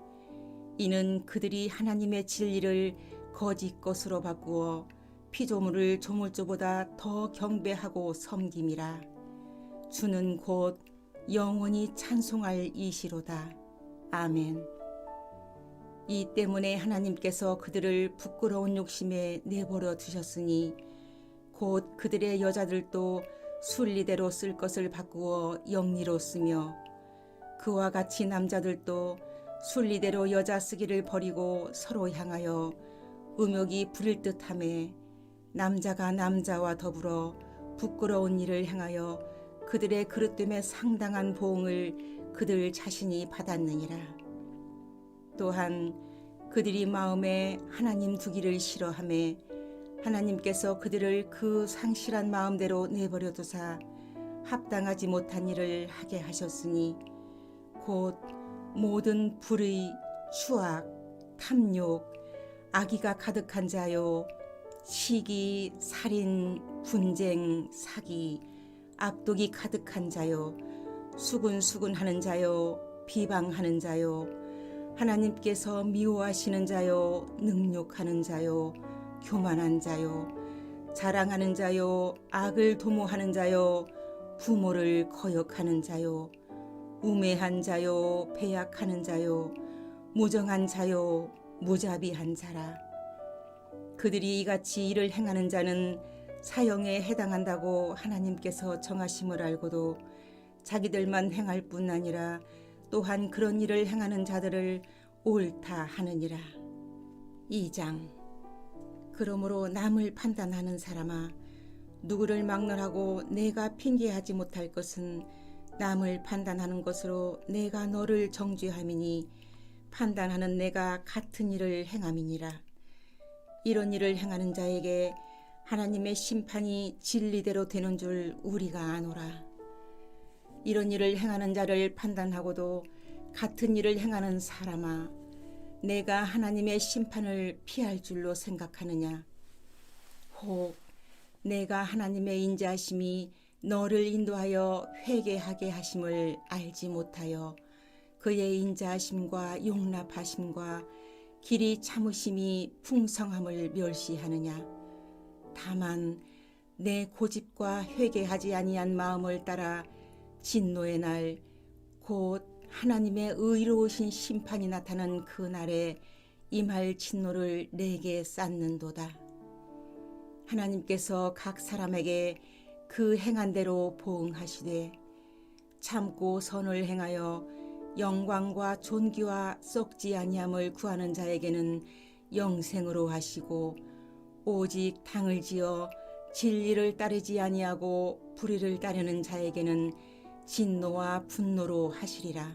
이는 그들이 하나님의 진리를 거짓 것으로 바꾸어 피조물을 조물주보다 더 경배하고 섬김이라. 주는 곧 영원히 찬송할 이시로다. 아멘. 이 때문에 하나님께서 그들을 부끄러운 욕심에 내버려 두셨으니 곧 그들의 여자들도 순리대로 쓸 것을 바꾸어 영리로 쓰며 그와 같이 남자들도 순리대로 여자 쓰기를 버리고 서로 향하여 음욕이 부릴 듯하매 남자가 남자와 더불어 부끄러운 일을 행하여 그들의 그릇됨에 상당한 보응을 그들 자신이 받았느니라. 또한 그들이 마음에 하나님 두기를 싫어하매 하나님께서 그들을 그 상실한 마음대로 내버려 두사 합당하지 못한 일을 하게 하셨으니 곧 모든 불의, 추악, 탐욕, 악의가 가득한 자요 시기, 살인, 분쟁, 사기, 악독이 가득한 자요 수군수군하는 자요 비방하는 자요 하나님께서 미워하시는 자요 능욕하는 자요 교만한 자요 자랑하는 자요 악을 도모하는 자요 부모를 거역하는 자요 우매한 자요 배약하는 자요 무정한 자요 무자비한 자라. 그들이 이같이 일을 행하는 자는 사형에 해당한다고 하나님께서 정하심을 알고도 자기들만 행할 뿐 아니라 또한 그런 일을 행하는 자들을 옳다 하느니라. 2장. 그러므로 남을 판단하는 사람아, 누구를 막론하고 내가 핑계하지 못할 것은 남을 판단하는 것으로 내가 너를 정죄함이니 판단하는 내가 같은 일을 행함이니라. 이런 일을 행하는 자에게 하나님의 심판이 진리대로 되는 줄 우리가 아노라. 이런 일을 행하는 자를 판단하고도 같은 일을 행하는 사람아, 내가 하나님의 심판을 피할 줄로 생각하느냐? 혹 내가 하나님의 인자하심이 너를 인도하여 회개하게 하심을 알지 못하여 그의 인자하심과 용납하심과 길이 참으심이 풍성함을 멸시하느냐. 다만 내 고집과 회개하지 아니한 마음을 따라 진노의 날 곧 하나님의 의로우신 심판이 나타난 그 날에 임할 진노를 내게 쌓는도다. 하나님께서 각 사람에게 그 행한 대로 보응하시되 참고 선을 행하여 영광과 존귀와 썩지 아니함을 구하는 자에게는 영생으로 하시고 오직 당을 지어 진리를 따르지 아니하고 불의를 따르는 자에게는 진노와 분노로 하시리라.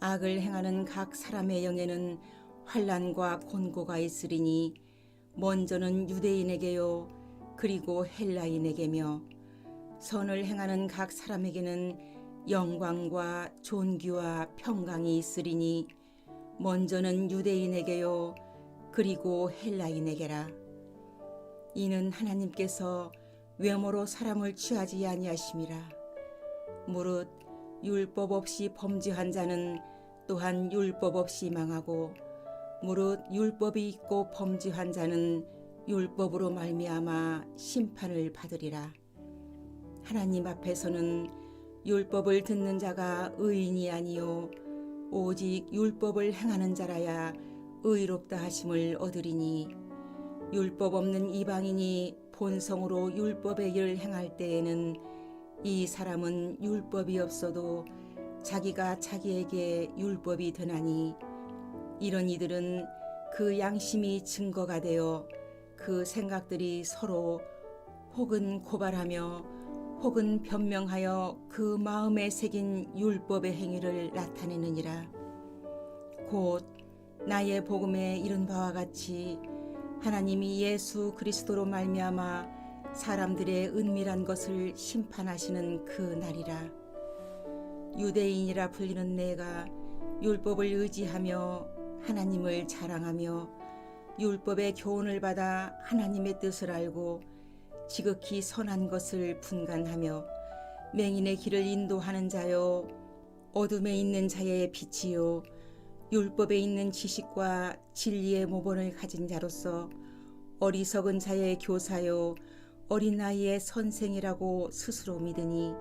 악을 행하는 각 사람의 영에는 환난과 곤고가 있으리니 먼저는 유대인에게요 그리고 헬라인에게며 선을 행하는 각 사람에게는 영광과 존귀와 평강이 있으리니 먼저는 유대인에게요 그리고 헬라인에게라. 이는 하나님께서 외모로 사람을 취하지 아니하심이라. 무릇 율법 없이 범죄한 자는 또한 율법 없이 망하고 무릇 율법이 있고 범죄한 자는 율법으로 말미암아 심판을 받으리라. 하나님 앞에서는 율법을 듣는 자가 의인이 아니요 오직 율법을 행하는 자라야 의롭다 하심을 얻으리니 율법 없는 이방인이 본성으로 율법의 일을 행할 때에는 이 사람은 율법이 없어도 자기가 자기에게 율법이 되나니 이런 이들은 그 양심이 증거가 되어 그 생각들이 서로 혹은 고발하며 혹은 변명하여 그 마음에 새긴 율법의 행위를 나타내느니라. 곧 나의 복음에 이른 바와 같이 하나님이 예수 그리스도로 말미암아 사람들의 은밀한 것을 심판하시는 그 날이라. 유대인이라 불리는 내가 율법을 의지하며 하나님을 자랑하며 율법의 교훈을 받아 하나님의 뜻을 알고 지극히 선한 것을 분간하며 맹인의 길을 인도하는 자요 어둠에 있는 자의 빛이요 율법에 있는 지식과 진리의 모본을 가진 자로서 어리석은 자의 교사요 어린 나이의 선생이라고 스스로 믿으니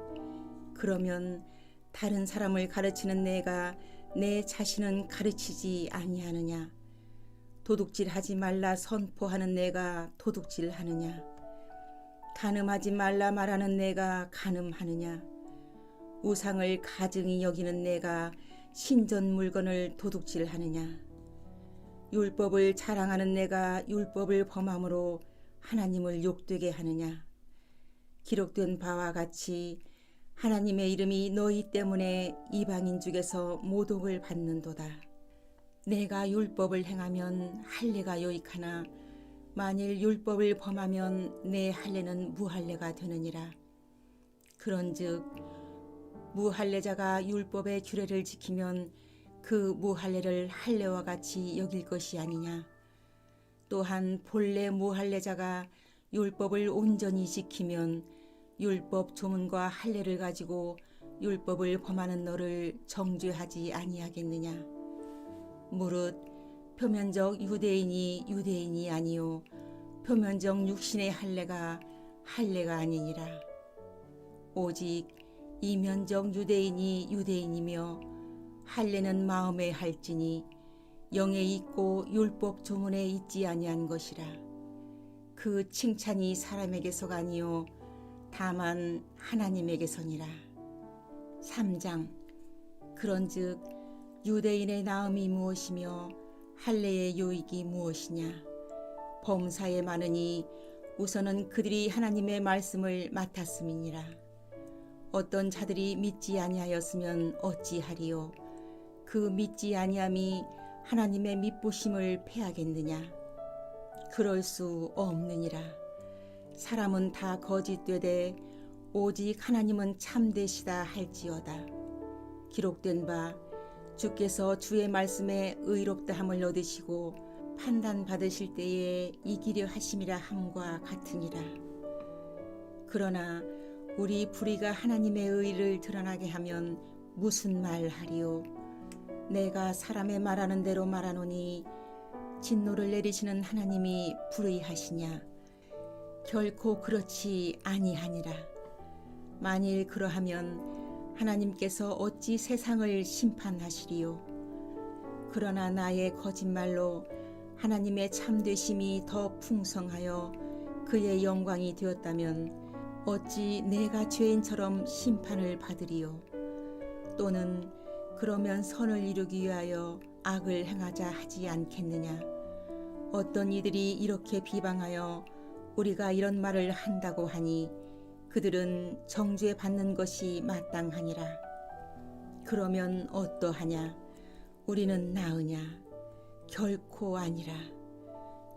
그러면 다른 사람을 가르치는 내가 내 자신은 가르치지 아니하느냐. 도둑질하지 말라 선포하는 내가 도둑질하느냐. 간음하지 말라 말하는 내가 간음하느냐. 우상을 가증히 여기는 내가 신전 물건을 도둑질하느냐. 율법을 자랑하는 내가 율법을 범함으로 하나님을 욕되게 하느냐. 기록된 바와 같이 하나님의 이름이 너희 때문에 이방인 중에서 모독을 받는도다. 내가 율법을 행하면 할례가 요익하나 만일 율법을 범하면 내 할례는 무할례가 되느니라. 그런즉 무할례자가 율법의 규례를 지키면 그 무할례를 할례와 같이 여길 것이 아니냐. 또한 본래 무할례자가 율법을 온전히 지키면 율법 조문과 할례를 가지고 율법을 범하는 너를 정죄하지 아니하겠느냐. 무릇 표면적 유대인이 유대인이 아니요 표면적 육신의 할례가 할례가 아니니라. 오직 이면적 유대인이 유대인이며 할례는 마음에 할지니 영에 있고 율법 조문에 있지 아니한 것이라. 그 칭찬이 사람에게서가 아니요 다만 하나님에게서니라. 3장. 그런즉 유대인의 나음이 무엇이며 할례의 요익이 무엇이냐. 범사에 많으니 우선은 그들이 하나님의 말씀을 맡았음이니라. 어떤 자들이 믿지 아니하였으면 어찌하리요. 그 믿지 아니함이 하나님의 믿부심을 패하겠느냐. 그럴 수 없느니라. 사람은 다 거짓되되 오직 하나님은 참되시다 할지어다. 기록된 바 주께서 주의 말씀에 의롭다함을 얻으시고 판단 받으실 때에 이기려 하심이라 함과 같으니라. 그러나 우리 불의가 하나님의 의를 드러나게 하면 무슨 말하리요? 내가 사람의 말하는 대로 말하노니 진노를 내리시는 하나님이 불의하시냐? 결코 그렇지 아니하니라. 만일 그러하면 하나님께서 어찌 세상을 심판하시리요? 그러나 나의 거짓말로 하나님의 참되심이 더 풍성하여 그의 영광이 되었다면 어찌 내가 죄인처럼 심판을 받으리요? 또는 그러면 선을 이루기 위하여 악을 행하자 하지 않겠느냐? 어떤 이들이 이렇게 비방하여 우리가 이런 말을 한다고 하니 그들은 정죄받는 것이 마땅하니라. 그러면 어떠하냐? 우리는 나으냐? 결코 아니라.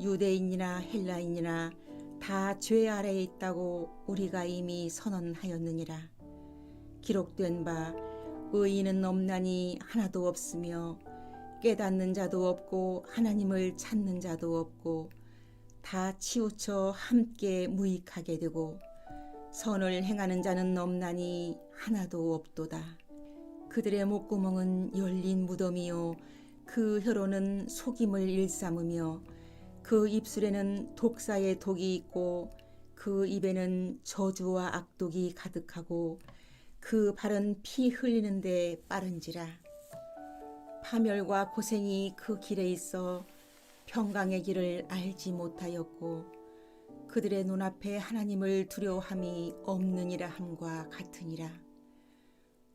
유대인이나 헬라인이나 다 죄 아래에 있다고 우리가 이미 선언하였느니라. 기록된 바 의인은 없나니 하나도 없으며 깨닫는 자도 없고 하나님을 찾는 자도 없고 다 치우쳐 함께 무익하게 되고 선을 행하는 자는 없나니 하나도 없도다. 그들의 목구멍은 열린 무덤이요 그 혀로는 속임을 일삼으며 그 입술에는 독사의 독이 있고 그 입에는 저주와 악독이 가득하고 그 발은 피 흘리는 데 빠른지라. 파멸과 고생이 그 길에 있어 평강의 길을 알지 못하였고 그들의 눈앞에 하나님을 두려워함이 없느니라 함과 같으니라.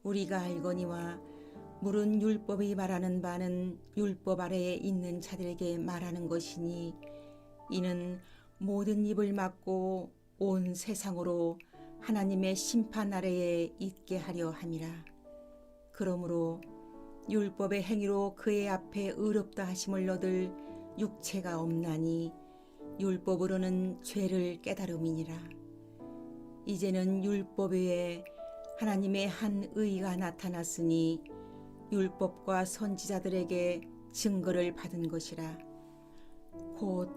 우리가 알거니와 물은 율법이 말하는 바는 율법 아래에 있는 자들에게 말하는 것이니 이는 모든 입을 막고 온 세상으로 하나님의 심판 아래에 있게 하려 함이라. 그러므로 율법의 행위로 그의 앞에 의롭다 하심을 얻을 육체가 없나니 율법으로는 죄를 깨달음이니라. 이제는 율법 외에 하나님의 한 의가 나타났으니 율법과 선지자들에게 증거를 받은 것이라. 곧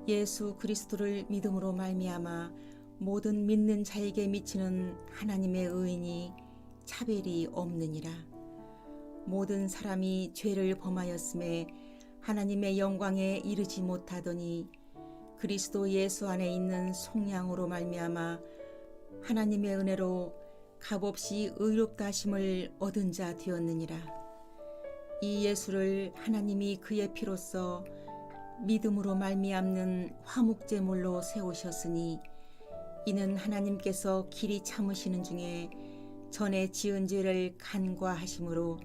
예수 그리스도를 믿음으로 말미암아 모든 믿는 자에게 미치는 하나님의 의인이 차별이 없느니라. 모든 사람이 죄를 범하였음에 하나님의 영광에 이르지 못하더니 그리스도 예수 안에 있는 속량으로 말미암아 하나님의 은혜로 값없이 의롭다 하심을 얻은 자 되었느니라. 이 예수를 하나님이 그의 피로써 믿음으로 말미암는 화목제물로 세우셨으니 이는 하나님께서 길이 참으시는 중에 전에 지은 죄를 간과하심으로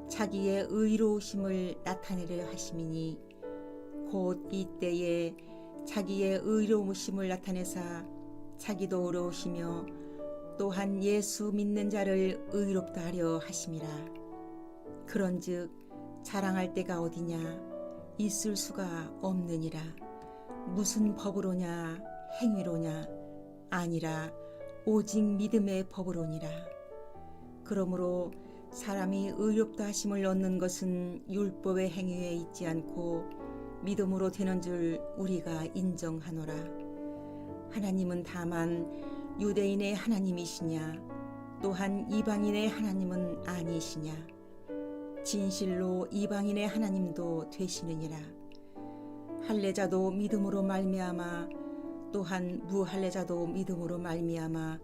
자기의 의로우심을 나타내려 하심이니 곧 이때에 자기의 의로우심을 나타내사 자기도 의로우시며 또한 예수 믿는 자를 의롭다 하려 하심이라. 그런즉 자랑할 때가 어디냐? 있을 수가 없느니라. 무슨 법으로냐? 행위로냐? 아니라 오직 믿음의 법으로니라. 그러므로 사람이 의롭다 하심을 얻는 것은 율법의 행위에 있지 않고 믿음으로 되는 줄 우리가 인정하노라. 하나님은 다만 유대인의 하나님이시냐? 또한 이방인의 하나님은 아니시냐? 진실로 이방인의 하나님도 되시느니라. 할례자도 믿음으로 말미암아 또한 무할례자도 믿음으로 말미암아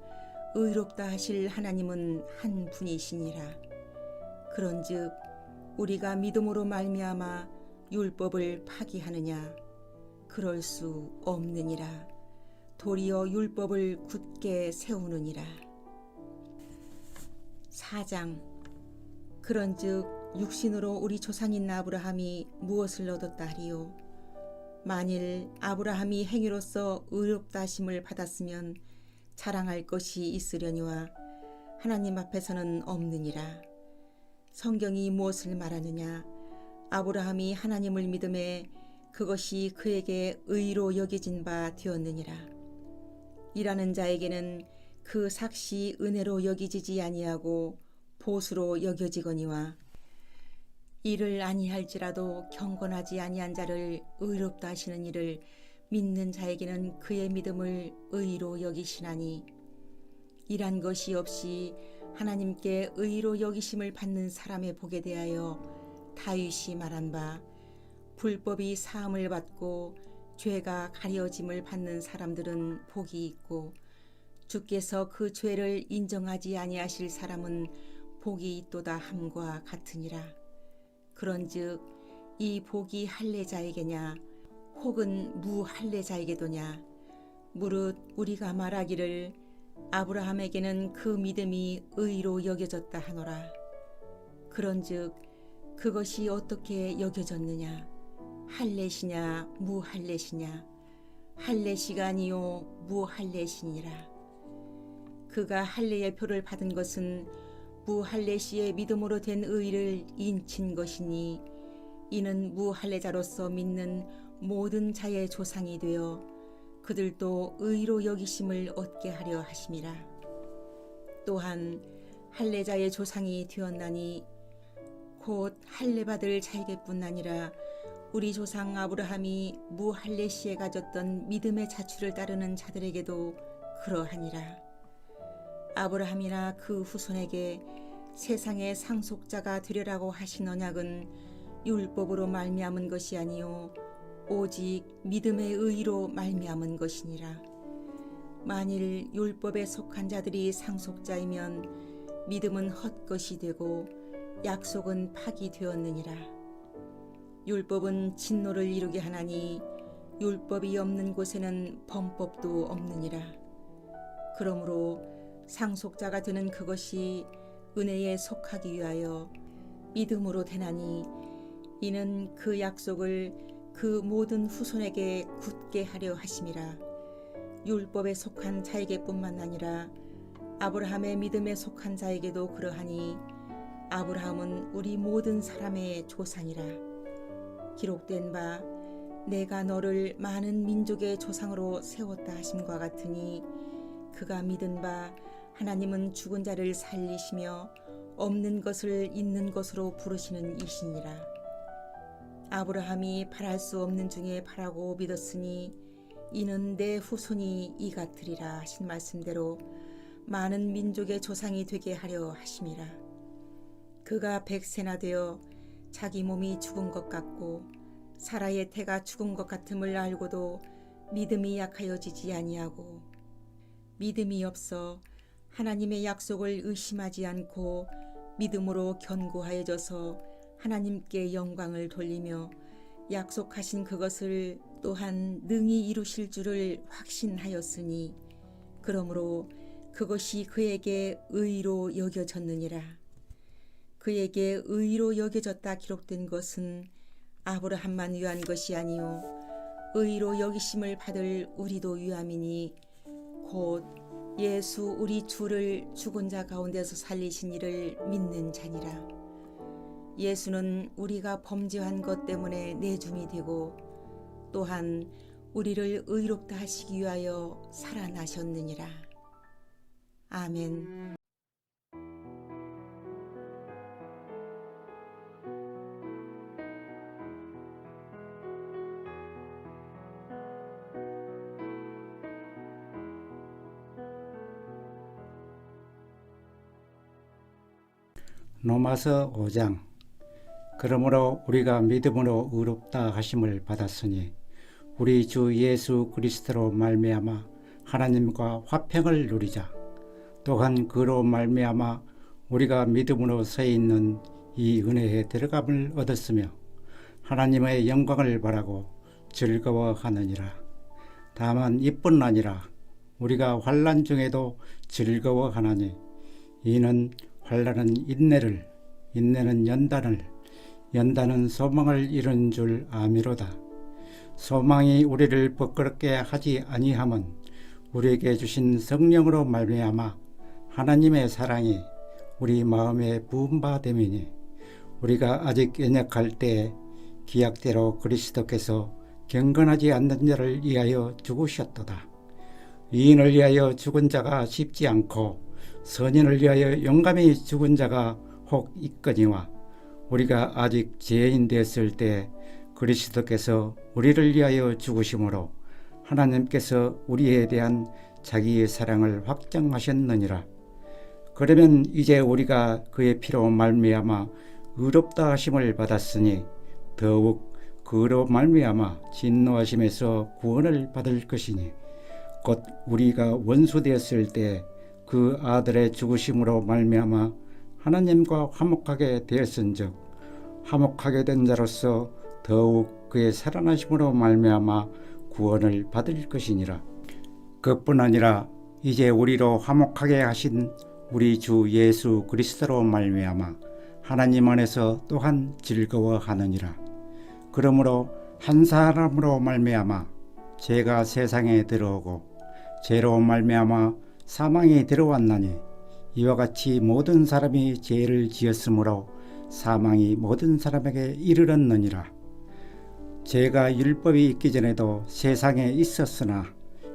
의롭다 하실 하나님은 한 분이시니라. 그런즉 우리가 믿음으로 말미암아 율법을 파기하느냐? 그럴 수 없느니라. 도리어 율법을 굳게 세우느니라. 4장. 그런즉 육신으로 우리 조상인 아브라함이 무엇을 얻었다 하리요? 만일 아브라함이 행위로서 의롭다 하심을 받았으면 자랑할 것이 있으려니와 하나님 앞에서는 없느니라. 성경이 무엇을 말하느냐? 아브라함이 하나님을 믿음에 그것이 그에게 의로 여겨진 바 되었느니라. 일하는 자에게는 그 삭시 은혜로 여기지지 아니하고 보수로 여겨지거니와 일을 아니할지라도 경건하지 아니한 자를 의롭다 하시는 이를 믿는 자에게는 그의 믿음을 의로 여기시나니 일한 것이 없이 하나님께 의로 여기심을 받는 사람의 복에 대하여 다윗이 말한 바 불법이 사함을 받고 죄가 가려짐을 받는 사람들은 복이 있고 주께서 그 죄를 인정하지 아니하실 사람은 복이 있도다 함과 같으니라. 그런즉 이 복이 할례자에게냐 혹은 무할례자에게도냐 무릇 우리가 말하기를 아브라함에게는 그 믿음이 의로 여겨졌다 하노라. 그런즉 그것이 어떻게 여겨졌느냐 할례시냐 무할례시냐 할례시가 아니요 무할례시니라. 그가 할례의 표를 받은 것은 무할례시의 믿음으로 된 의를 인친 것이니 이는 무할례자로서 믿는 모든 자의 조상이 되어 그들도 의로 여기심을 얻게 하려 하심이라. 또한 할례자의 조상이 되었나니 곧 할례받을 자에게뿐 아니라 우리 조상 아브라함이 무할례시에 가졌던 믿음의 자취를 따르는 자들에게도 그러하니라. 아브라함이나 그 후손에게 세상의 상속자가 되려라고 하신 언약은 율법으로 말미암은 것이 아니요 오직 믿음의 의로 말미암은 것이니라. 만일 율법에 속한 자들이 상속자이면 믿음은 헛것이 되고 약속은 파기되었느니라. 율법은 진노를 이루게 하나니 율법이 없는 곳에는 범법도 없느니라. 그러므로 상속자가 되는 그것이 은혜에 속하기 위하여 믿음으로 되나니 이는 그 약속을 그 모든 후손에게 굳게 하려 하심이라. 율법에 속한 자에게뿐만 아니라 아브라함의 믿음에 속한 자에게도 그러하니 아브라함은 우리 모든 사람의 조상이라. 기록된 바 내가 너를 많은 민족의 조상으로 세웠다 하심과 같으니 그가 믿은 바 하나님은 죽은 자를 살리시며 없는 것을 있는 것으로 부르시는 이시니라. 아브라함이 바랄 수 없는 중에 바라고 믿었으니 이는 내 후손이 이 같으리라 하신 말씀대로 많은 민족의 조상이 되게 하려 하심이라. 그가 100세나 되어 자기 몸이 죽은 것 같고 사라의 태가 죽은 것 같음을 알고도 믿음이 약하여지지 아니하고 믿음이 없어 하나님의 약속을 의심하지 않고 믿음으로 견고하여져서 하나님께 영광을 돌리며 약속하신 그것을 또한 능히 이루실 줄을 확신하였으니 그러므로 그것이 그에게 의로 여겨졌느니라. 그에게 의로 여겨졌다 기록된 것은 아브라함만 위한 것이 아니요 의로 여기심을 받을 우리도 위함이니 곧 예수 우리 주를 죽은 자 가운데서 살리신 이를 믿는 자니라. 예수는 우리가 범죄한 것 때문에 내줌이 되고 또한 우리를 의롭다 하시기 위하여 살아나셨느니라. 아멘.
로마서 5장. 그러므로 우리가 믿음으로 의롭다 하심을 받았으니 우리 주 예수 그리스도로 말미암아 하나님과 화평을 누리자. 또한 그로 말미암아 우리가 믿음으로 서 있는 이 은혜에 들어감을 얻었으며 하나님의 영광을 바라고 즐거워하느니라. 다만 이뿐 아니라 우리가 환난 중에도 즐거워하나니 이는 환난은 인내를, 인내는 연단을, 연단은 소망을 이루는 줄 아미로다. 소망이 우리를 부끄럽게 하지 아니함은 우리에게 주신 성령으로 말미암아 하나님의 사랑이 우리 마음에 부은 바 됨이니 우리가 아직 연약할 때에 기약대로 그리스도께서 경건하지 않는 자를 위하여 죽으셨도다. 의인을 위하여 죽은 자가 쉽지 않고 선인을 위하여 용감히 죽은 자가 혹 있거니와 우리가 아직 죄인 됐을 때 그리스도께서 우리를 위하여 죽으심으로 하나님께서 우리에 대한 자기의 사랑을 확정하셨느니라. 그러면 이제 우리가 그의 피로 말미암아 의롭다 하심을 받았으니 더욱 그로 말미암아 진노하심에서 구원을 받을 것이니 곧 우리가 원수 되었을 때 그 아들의 죽으심으로 말미암아 하나님과 화목하게 되었은즉 화목하게 된 자로서 더욱 그의 살아나심으로 말미암아 구원을 받을 것이니라. 그뿐 아니라 이제 우리로 화목하게 하신 우리 주 예수 그리스도로 말미암아 하나님 안에서 또한 즐거워하느니라. 그러므로 한 사람으로 말미암아 죄가 세상에 들어오고 죄로 말미암아 사망이 들어왔나니 이와 같이 모든 사람이 죄를 지었으므로 사망이 모든 사람에게 이르렀느니라. 죄가 율법이 있기 전에도 세상에 있었으나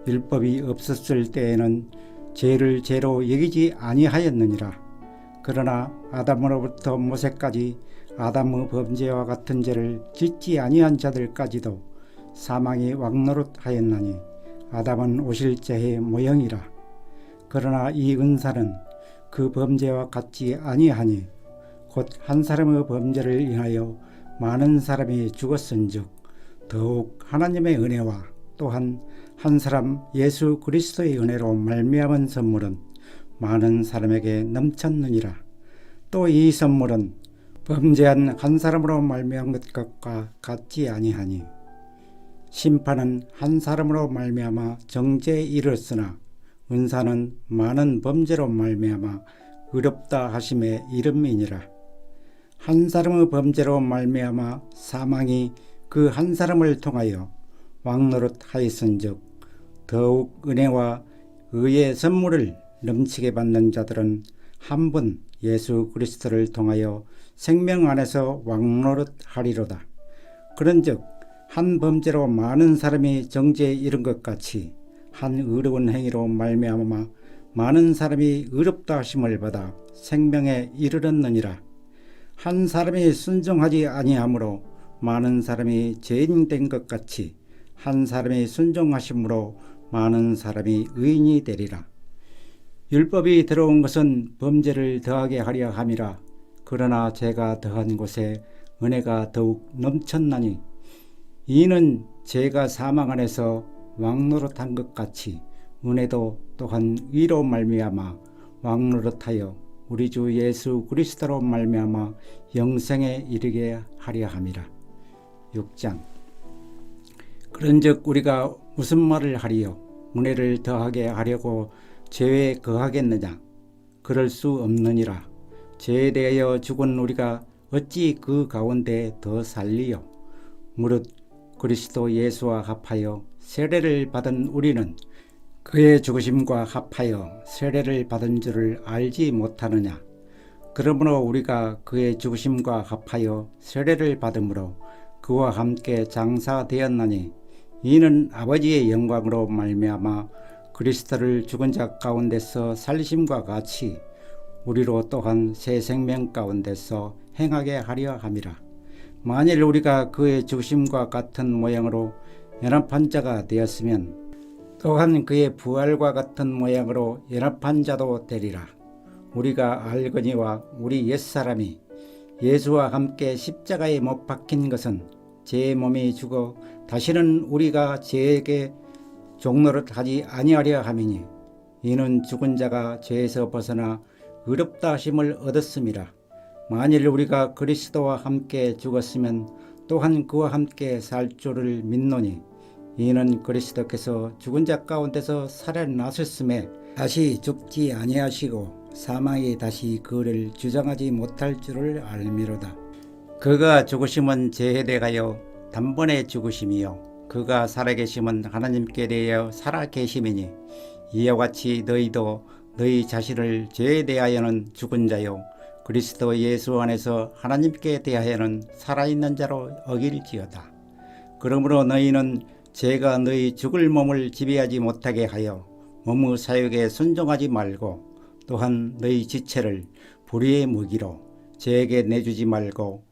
율법이 없었을 때에는 죄를 죄로 여기지 아니하였느니라. 그러나 아담으로부터 모세까지 아담의 범죄와 같은 죄를 짓지 아니한 자들까지도 사망이 왕노릇하였나니 아담은 오실자의 모형이라. 그러나 이 은사는 그 범죄와 같지 아니하니 곧 한 사람의 범죄를 인하여 많은 사람이 죽었은즉 더욱 하나님의 은혜와 또한 한 사람 예수 그리스도의 은혜로 말미암은 선물은 많은 사람에게 넘쳤느니라. 또 이 선물은 범죄한 한 사람으로 말미암은 것과 같지 아니하니 심판은 한 사람으로 말미암아 정죄에 이르렀으나 은사는 많은 범죄로 말미암아 의롭다 하심에 이름이니라. 한 사람의 범죄로 말미암아 사망이 그 한 사람을 통하여 왕노릇하였은즉 더욱 은혜와 의의 선물을 넘치게 받는 자들은 한 분 예수 그리스도를 통하여 생명 안에서 왕노릇하리로다. 그런즉 한 범죄로 많은 사람이 정죄에 이른 것 같이 한 의로운 행위로 말미암아 많은 사람이 의롭다 하심을 받아 생명에 이르렀느니라. 한 사람이 순종하지 아니하므로 많은 사람이 죄인 된 것 같이 한 사람이 순종하심으로 많은 사람이 의인이 되리라. 율법이 들어온 것은 범죄를 더하게 하려 함이라. 그러나 죄가 더한 곳에 은혜가 더욱 넘쳤나니 이는 죄가 사망 안에서 왕노릇한 것 같이 은혜도 또한 의로 말미암아 왕노릇하여 우리 주 예수 그리스도로 말미암아 영생에 이르게 하려 함이라. 6장. 그런즉 우리가 무슨 말을 하리요? 은혜를 더하게 하려고 죄에 거하겠느냐? 그럴 수 없느니라. 죄에 대하여 죽은 우리가 어찌 그 가운데 더 살리요? 무릇 그리스도 예수와 합하여 세례를 받은 우리는 그의 죽으심과 합하여 세례를 받은 줄을 알지 못하느냐? 그러므로 우리가 그의 죽으심과 합하여 세례를 받음으로 그와 함께 장사되었나니 이는 아버지의 영광으로 말미암아 그리스도를 죽은 자 가운데서 살리심과 같이 우리로 또한 새 생명 가운데서 행하게 하려 함이라. 만일 우리가 그의 죽으심과 같은 모양으로 연합한 자가 되었으면 또한 그의 부활과 같은 모양으로 연합한 자도 되리라. 우리가 알거니와 우리 옛사람이 예수와 함께 십자가에 못 박힌 것은 제 몸이 죽어 다시는 우리가 죄에게 종노릇하지 아니하려 함이니 이는 죽은 자가 죄에서 벗어나 의롭다 하심을 얻었음이라. 만일 우리가 그리스도와 함께 죽었으면 또한 그와 함께 살 줄을 믿노니 이는 그리스도께서 죽은 자 가운데서 살아나셨음에 다시 죽지 아니하시고 사망이 다시 그를 주장하지 못할 줄을 알미로다. 그가 죽으심은 죄에 대하여 단번에 죽으심이요 그가 살아계심은 하나님께 대하여 살아계심이니 이와 같이 너희도 너희 자신을 죄에 대하여는 죽은 자요 그리스도 예수 안에서 하나님께 대하여는 살아있는 자로 여길지어다. 그러므로 너희는 죄가 너희 죽을 몸을 지배하지 못하게 하여 몸의 사욕에 순종하지 말고 또한 너희 지체를 불의의 무기로 죄에게 내주지 말고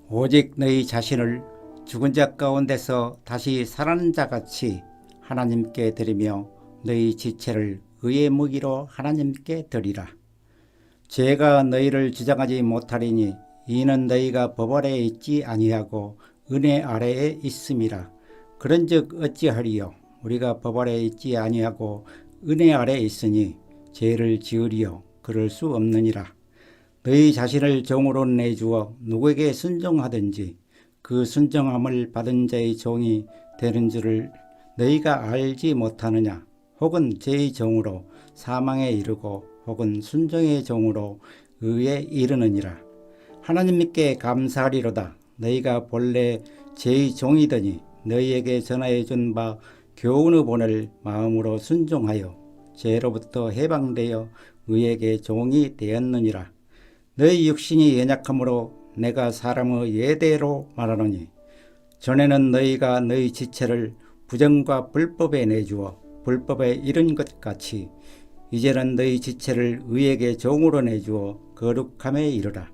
오직 너희 자신을 죽은 자 가운데서 다시 살아난 자같이 하나님께 드리며 너희 지체를 의의 무기로 하나님께 드리라. 죄가 너희를 주장하지 못하리니 이는 너희가 법 아래에 있지 아니하고 은혜 아래에 있음이라. 그런즉 어찌하리요? 우리가 법 아래에 있지 아니하고 은혜 아래에 있으니 죄를 지으리요? 그럴 수 없느니라. 너희 자신을 종으로 내주어 누구에게 순종하든지 그 순종함을 받은 자의 종이 되는 줄을 너희가 알지 못하느냐? 혹은 죄의 종으로 사망에 이르고 혹은 순종의 종으로 의에 이르느니라. 하나님께 감사하리로다. 너희가 본래 죄의 종이더니 너희에게 전하여 준 바 교훈의 본을 마음으로 순종하여 죄로부터 해방되어 의에게 종이 되었느니라. 너희 육신이 연약함으로 내가 사람의 예대로 말하노니 전에는 너희가 너희 지체를 부정과 불법에 내주어 불법에 이른 것 같이 이제는 너희 지체를 의에게 종으로 내주어 거룩함에 이르라.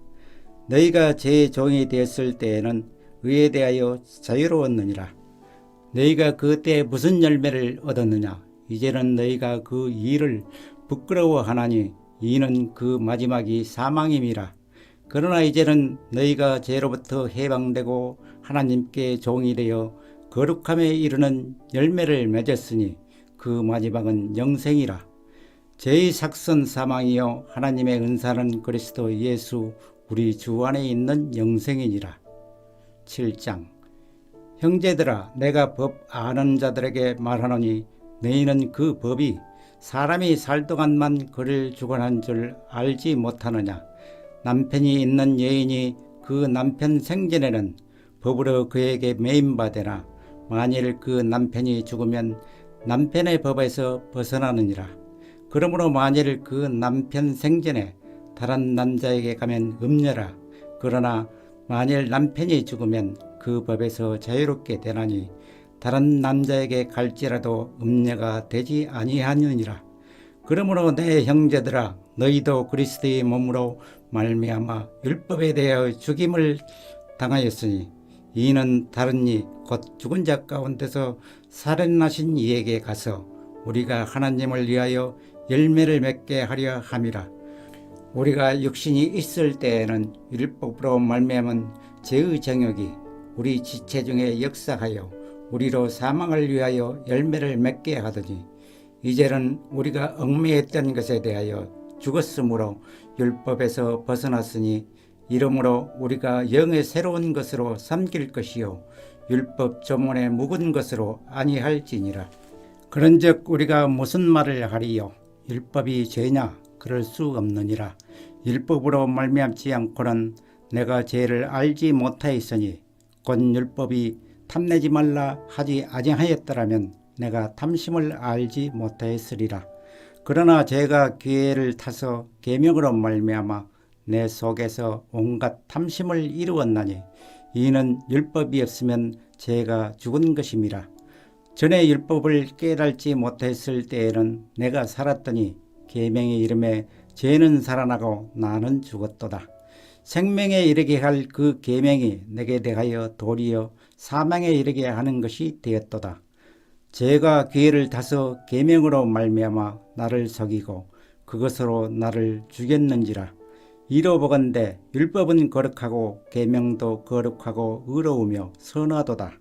너희가 죄의 종이 되었을 때에는 의에 대하여 자유로웠느니라. 너희가 그때 무슨 열매를 얻었느냐? 이제는 너희가 그 일을 부끄러워하나니 이는 그 마지막이 사망임이라. 그러나 이제는 너희가 죄로부터 해방되고 하나님께 종이 되어 거룩함에 이르는 열매를 맺었으니 그 마지막은 영생이라. 죄의 삭선 사망이요 하나님의 은사는 그리스도 예수 우리 주 안에 있는 영생이니라. 7장. 형제들아, 내가 법 아는 자들에게 말하노니 너희는 그 법이 사람이 살 동안만 그를 주관한 줄 알지 못하느냐? 남편이 있는 여인이 그 남편 생전에는 법으로 그에게 매임받으나 만일 그 남편이 죽으면 남편의 법에서 벗어나느니라. 그러므로 만일 그 남편 생전에 다른 남자에게 가면 음녀라. 그러나 만일 남편이 죽으면 그 법에서 자유롭게 되나니 다른 남자에게 갈지라도 음녀가 되지 아니하느니라. 그러므로 내 형제들아, 너희도 그리스도의 몸으로 말미암아 율법에 대하여 죽임을 당하였으니 이는 다른 이 곧 죽은 자 가운데서 살아나신 이에게 가서 우리가 하나님을 위하여 열매를 맺게 하려 함이라. 우리가 육신이 있을 때에는 율법으로 말미암은 죄의 정욕이 우리 지체 중에 역사하여 우리로 사망을 위하여 열매를 맺게 하더니 이제는 우리가 얽매였던 것에 대하여 죽었으므로 율법에서 벗어났으니 이러므로 우리가 영의 새로운 것으로 삼길 것이요 율법 조문의 묵은 것으로 아니할지니라. 그런즉 우리가 무슨 말을 하리요? 율법이 죄냐? 그럴 수 없느니라. 율법으로 말미암지 않고는 내가 죄를 알지 못하였으니 곧 율법이 탐내지 말라 하지 아니하였더라면 내가 탐심을 알지 못하였으리라. 그러나 죄가 기회를 타서 계명으로 말미암아 내 속에서 온갖 탐심을 이루었나니 이는 율법이 없으면 죄가 죽은 것임이라. 전에 율법을 깨달지 못했을 때에는 내가 살았더니 계명의 이름에 죄는 살아나고 나는 죽었도다. 생명에 이르게 할 그 계명이 내게 대하여 도리어 사망에 이르게 하는 것이 되었도다. 죄가 기회를 타서 계명으로 말미암아 나를 속이고 그것으로 나를 죽였는지라. 이로 보건대 율법은 거룩하고 계명도 거룩하고 의로우며 선하도다.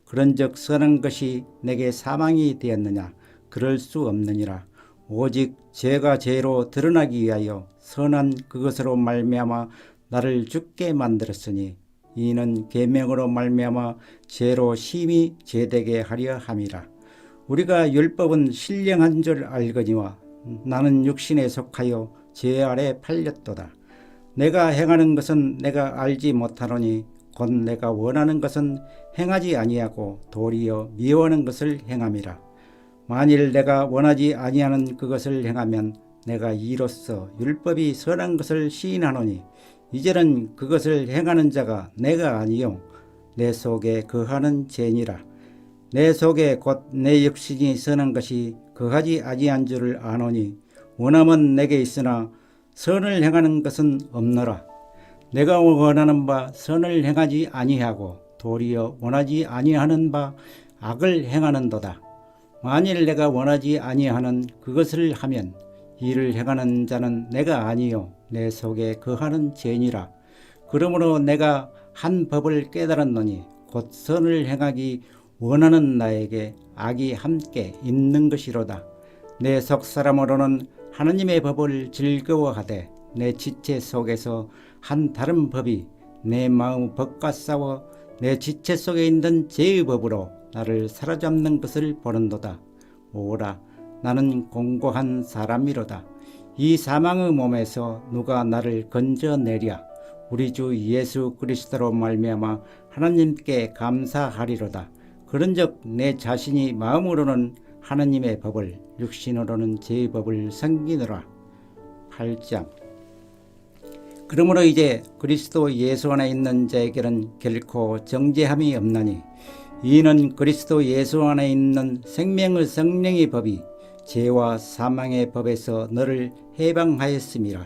그런즉 선한 것이 내게 사망이 되었느냐? 그럴 수 없느니라. 오직 죄가 죄로 드러나기 위하여 선한 그것으로 말미암아 나를 죽게 만들었으니 이는 계명으로 말미암아 죄로 심히 죄되게 하려 함이라. 우리가 율법은 신령한 줄 알거니와 나는 육신에 속하여 죄 아래 팔렸도다. 내가 행하는 것은 내가 알지 못하노니 곧 내가 원하는 것은 행하지 아니하고 도리어 미워하는 것을 행함이라. 만일 내가 원하지 아니하는 그것을 행하면 내가 이로써 율법이 선한 것을 시인하노니 이제는 그것을 행하는 자가 내가 아니요 내 속에 거하는 죄니라. 내 속에 곧 내 육신이 선한 것이 거하지 아니한 줄을 아노니 원함은 내게 있으나 선을 행하는 것은 없노라. 내가 원하는 바 선을 행하지 아니하고 도리어 원하지 아니하는 바 악을 행하는도다. 만일 내가 원하지 아니하는 그것을 하면 이를 행하는 자는 내가 아니요 내 속에 거하는 죄니라. 그러므로 내가 한 법을 깨달았노니 곧 선을 행하기 원하는 나에게 악이 함께 있는 것이로다. 내 속사람으로는 하나님의 법을 즐거워하되 내 지체 속에서 한 다른 법이 내 마음 법과 싸워 내 지체 속에 있는 죄의 법으로 나를 사로잡는 것을 보는도다. 오라, 나는 공고한 사람이로다. 이 사망의 몸에서 누가 나를 건져내랴. 우리 주 예수 그리스도로 말미암아 하나님께 감사하리로다. 그런즉 내 자신이 마음으로는 하나님의 법을, 육신으로는 죄의 법을 섬기노라. 8장. 그러므로 이제 그리스도 예수 안에 있는 자에게는 결코 정죄함이 없나니 이는 그리스도 예수 안에 있는 생명의 성령의 법이 죄와 사망의 법에서 너를 해방하였음이라.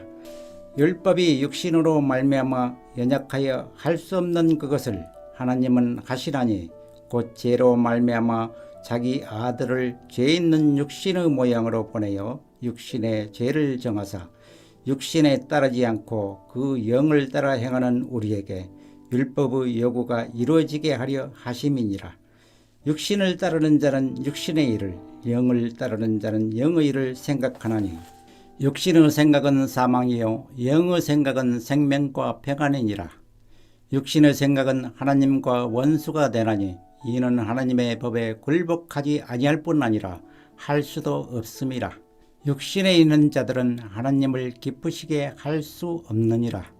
율법이 육신으로 말미암아 연약하여 할 수 없는 그것을 하나님은 하시나니 곧 죄로 말미암아 자기 아들을 죄 있는 육신의 모양으로 보내어 육신의 죄를 정하사 육신에 따르지 않고 그 영을 따라 행하는 우리에게 율법의 요구가 이루어지게 하려 하심이니라. 육신을 따르는 자는 육신의 일을, 영을 따르는 자는 영의 일을 생각하나니 육신의 생각은 사망이요 영의 생각은 생명과 평안이니라. 육신의 생각은 하나님과 원수가 되나니 이는 하나님의 법에 굴복하지 아니할 뿐 아니라 할 수도 없음이라. 육신에 있는 자들은 하나님을 기쁘시게 할 수 없느니라.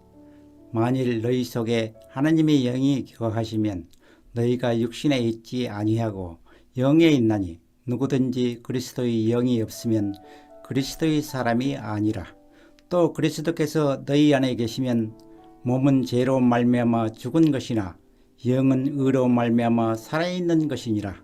만일 너희 속에 하나님의 영이 거하시면 너희가 육신에 있지 아니하고 영에 있나니 누구든지 그리스도의 영이 없으면 그리스도의 사람이 아니라. 또 그리스도께서 너희 안에 계시면 몸은 죄로 말미암아 죽은 것이나 영은 의로 말미암아 살아있는 것이니라.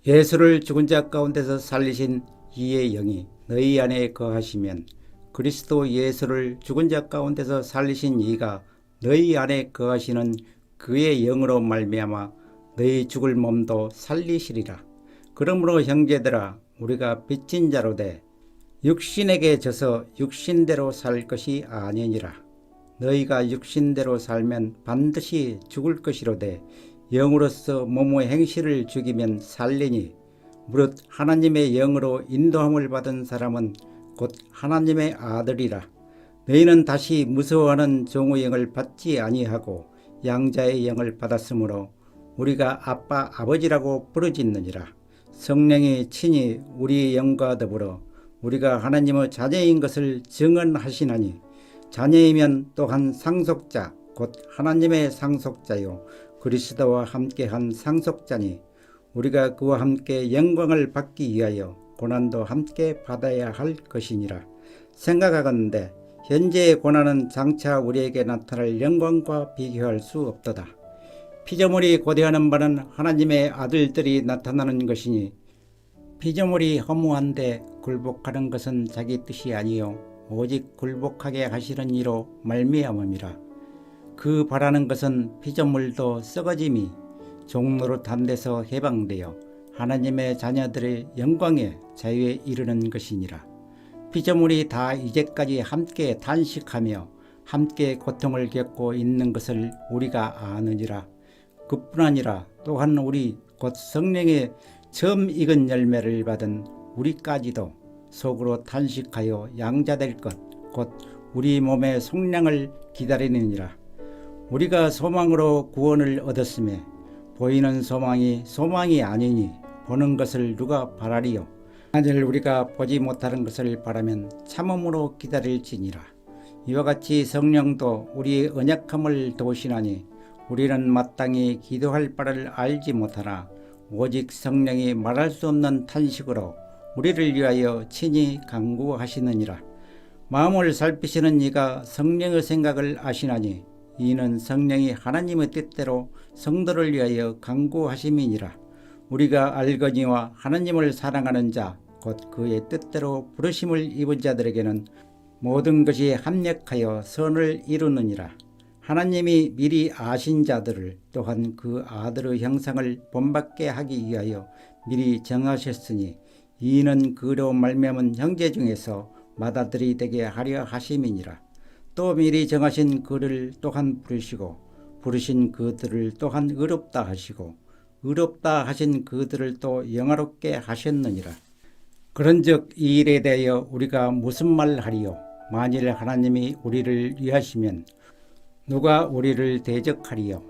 예수를 죽은 자 가운데서 살리신 이의 영이 너희 안에 거하시면 그리스도 예수를 죽은 자 가운데서 살리신 이가 너희 안에 거하시는 그의 영으로 말미암아 너희 죽을 몸도 살리시리라. 그러므로 형제들아, 우리가 빚진 자로 돼 육신에게 져서 육신대로 살 것이 아니니라. 너희가 육신대로 살면 반드시 죽을 것이로되 영으로서 몸의 행실을 죽이면 살리니 무릇 하나님의 영으로 인도함을 받은 사람은 곧 하나님의 아들이라. 너희는 다시 무서워하는 종의 영을 받지 아니하고 양자의 영을 받았으므로 우리가 아빠 아버지라고 부르짖느니라. 성령이 친히 우리의 영과 더불어 우리가 하나님의 자녀인 것을 증언하시나니 자녀이면 또한 상속자 곧 하나님의 상속자요 그리스도와 함께한 상속자니 우리가 그와 함께 영광을 받기 위하여 고난도 함께 받아야 할 것이니라. 생각하건대 현재의 고난은 장차 우리에게 나타날 영광과 비교할 수 없도다. 피조물이 고대하는 바는 하나님의 아들들이 나타나는 것이니 피조물이 허무한데 굴복하는 것은 자기 뜻이 아니요 오직 굴복하게 하시는 이로 말미암음이라. 그 바라는 것은 피조물도 썩어짐이 종노릇한 데서 해방되어 하나님의 자녀들의 영광에 자유에 이르는 것이니라. 피조물이 다 이제까지 함께 단식하며 함께 고통을 겪고 있는 것을 우리가 아느니라. 그뿐 아니라 또한 우리 곧 성령의 처음 익은 열매를 받은 우리까지도 속으로 탄식하여 양자될 것 곧 우리 몸의 속량을 기다리느니라. 우리가 소망으로 구원을 얻었음에 보이는 소망이 소망이 아니니 보는 것을 누가 바라리요. 만일 우리가 보지 못하는 것을 바라면 참음으로 기다릴지니라. 이와 같이 성령도 우리의 언약함을 도우시나니 우리는 마땅히 기도할 바를 알지 못하나 오직 성령이 말할 수 없는 탄식으로 우리를 위하여 친히 간구하시느니라. 마음을 살피시는 이가 성령의 생각을 아시나니 이는 성령이 하나님의 뜻대로 성도를 위하여 간구하심이니라. 우리가 알거니와 하나님을 사랑하는 자 곧 그의 뜻대로 부르심을 입은 자들에게는 모든 것이 합력하여 선을 이루느니라. 하나님이 미리 아신 자들을 또한 그 아들의 형상을 본받게 하기 위하여 미리 정하셨으니 이는 그로 말미암은 형제 중에서 맏아들이 되게 하려 하심이니라. 또 미리 정하신 그를 또한 부르시고 부르신 그들을 또한 의롭다 하시고 의롭다 하신 그들을 또 영화롭게 하셨느니라. 그런즉 이 일에 대하여 우리가 무슨 말하리요? 만일 하나님이 우리를 위하시면 누가 우리를 대적하리요?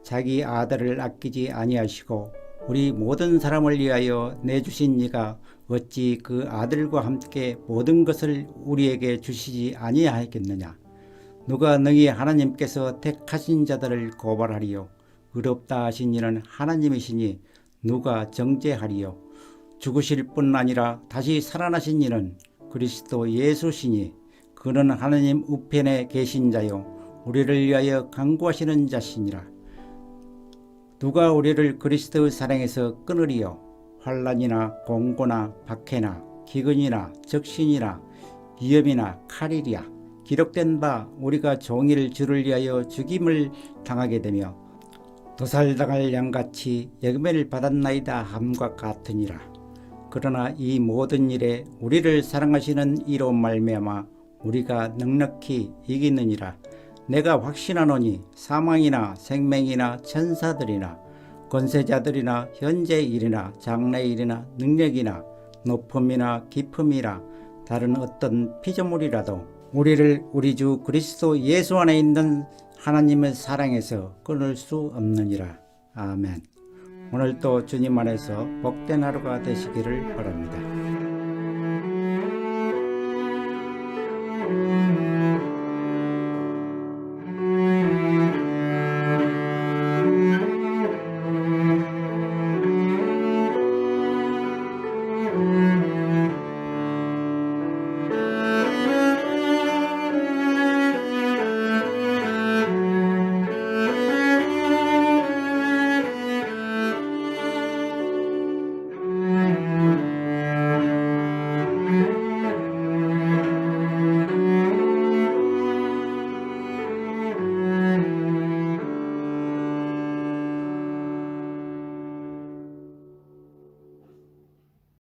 자기 아들을 아끼지 아니하시고 우리 모든 사람을 위하여 내주신 이가 어찌 그 아들과 함께 모든 것을 우리에게 주시지 아니하겠느냐? 누가 능히 하나님께서 택하신 자들을 고발하리요? 의롭다 하신 이는 하나님이시니 누가 정죄하리요? 죽으실 뿐 아니라 다시 살아나신 이는 그리스도 예수시니 그는 하나님 우편에 계신 자요 우리를 위하여 간구하시는 자시니라. 누가 우리를 그리스도의 사랑에서 끊으리요? 환난이나 공고나 박해나 기근이나 적신이나 위험이나 칼이랴. 기록된 바 우리가 종일 주를 위하여 죽임을 당하게 되며 도살당할 양같이 여김을 받았나이다 함과 같으니라. 그러나 이 모든 일에 우리를 사랑하시는 이로 말미암아 우리가 넉넉히 이기느니라. 내가 확신하노니 사망이나 생명이나 천사들이나 권세자들이나 현재 일이나 장래 일이나 능력이나 높음이나 깊음이나 다른 어떤 피조물이라도 우리를 우리 주 그리스도 예수 안에 있는 하나님의 사랑에서 끊을 수 없느니라. 아멘. 오늘도 주님 안에서 복된 하루가 되시기를 바랍니다.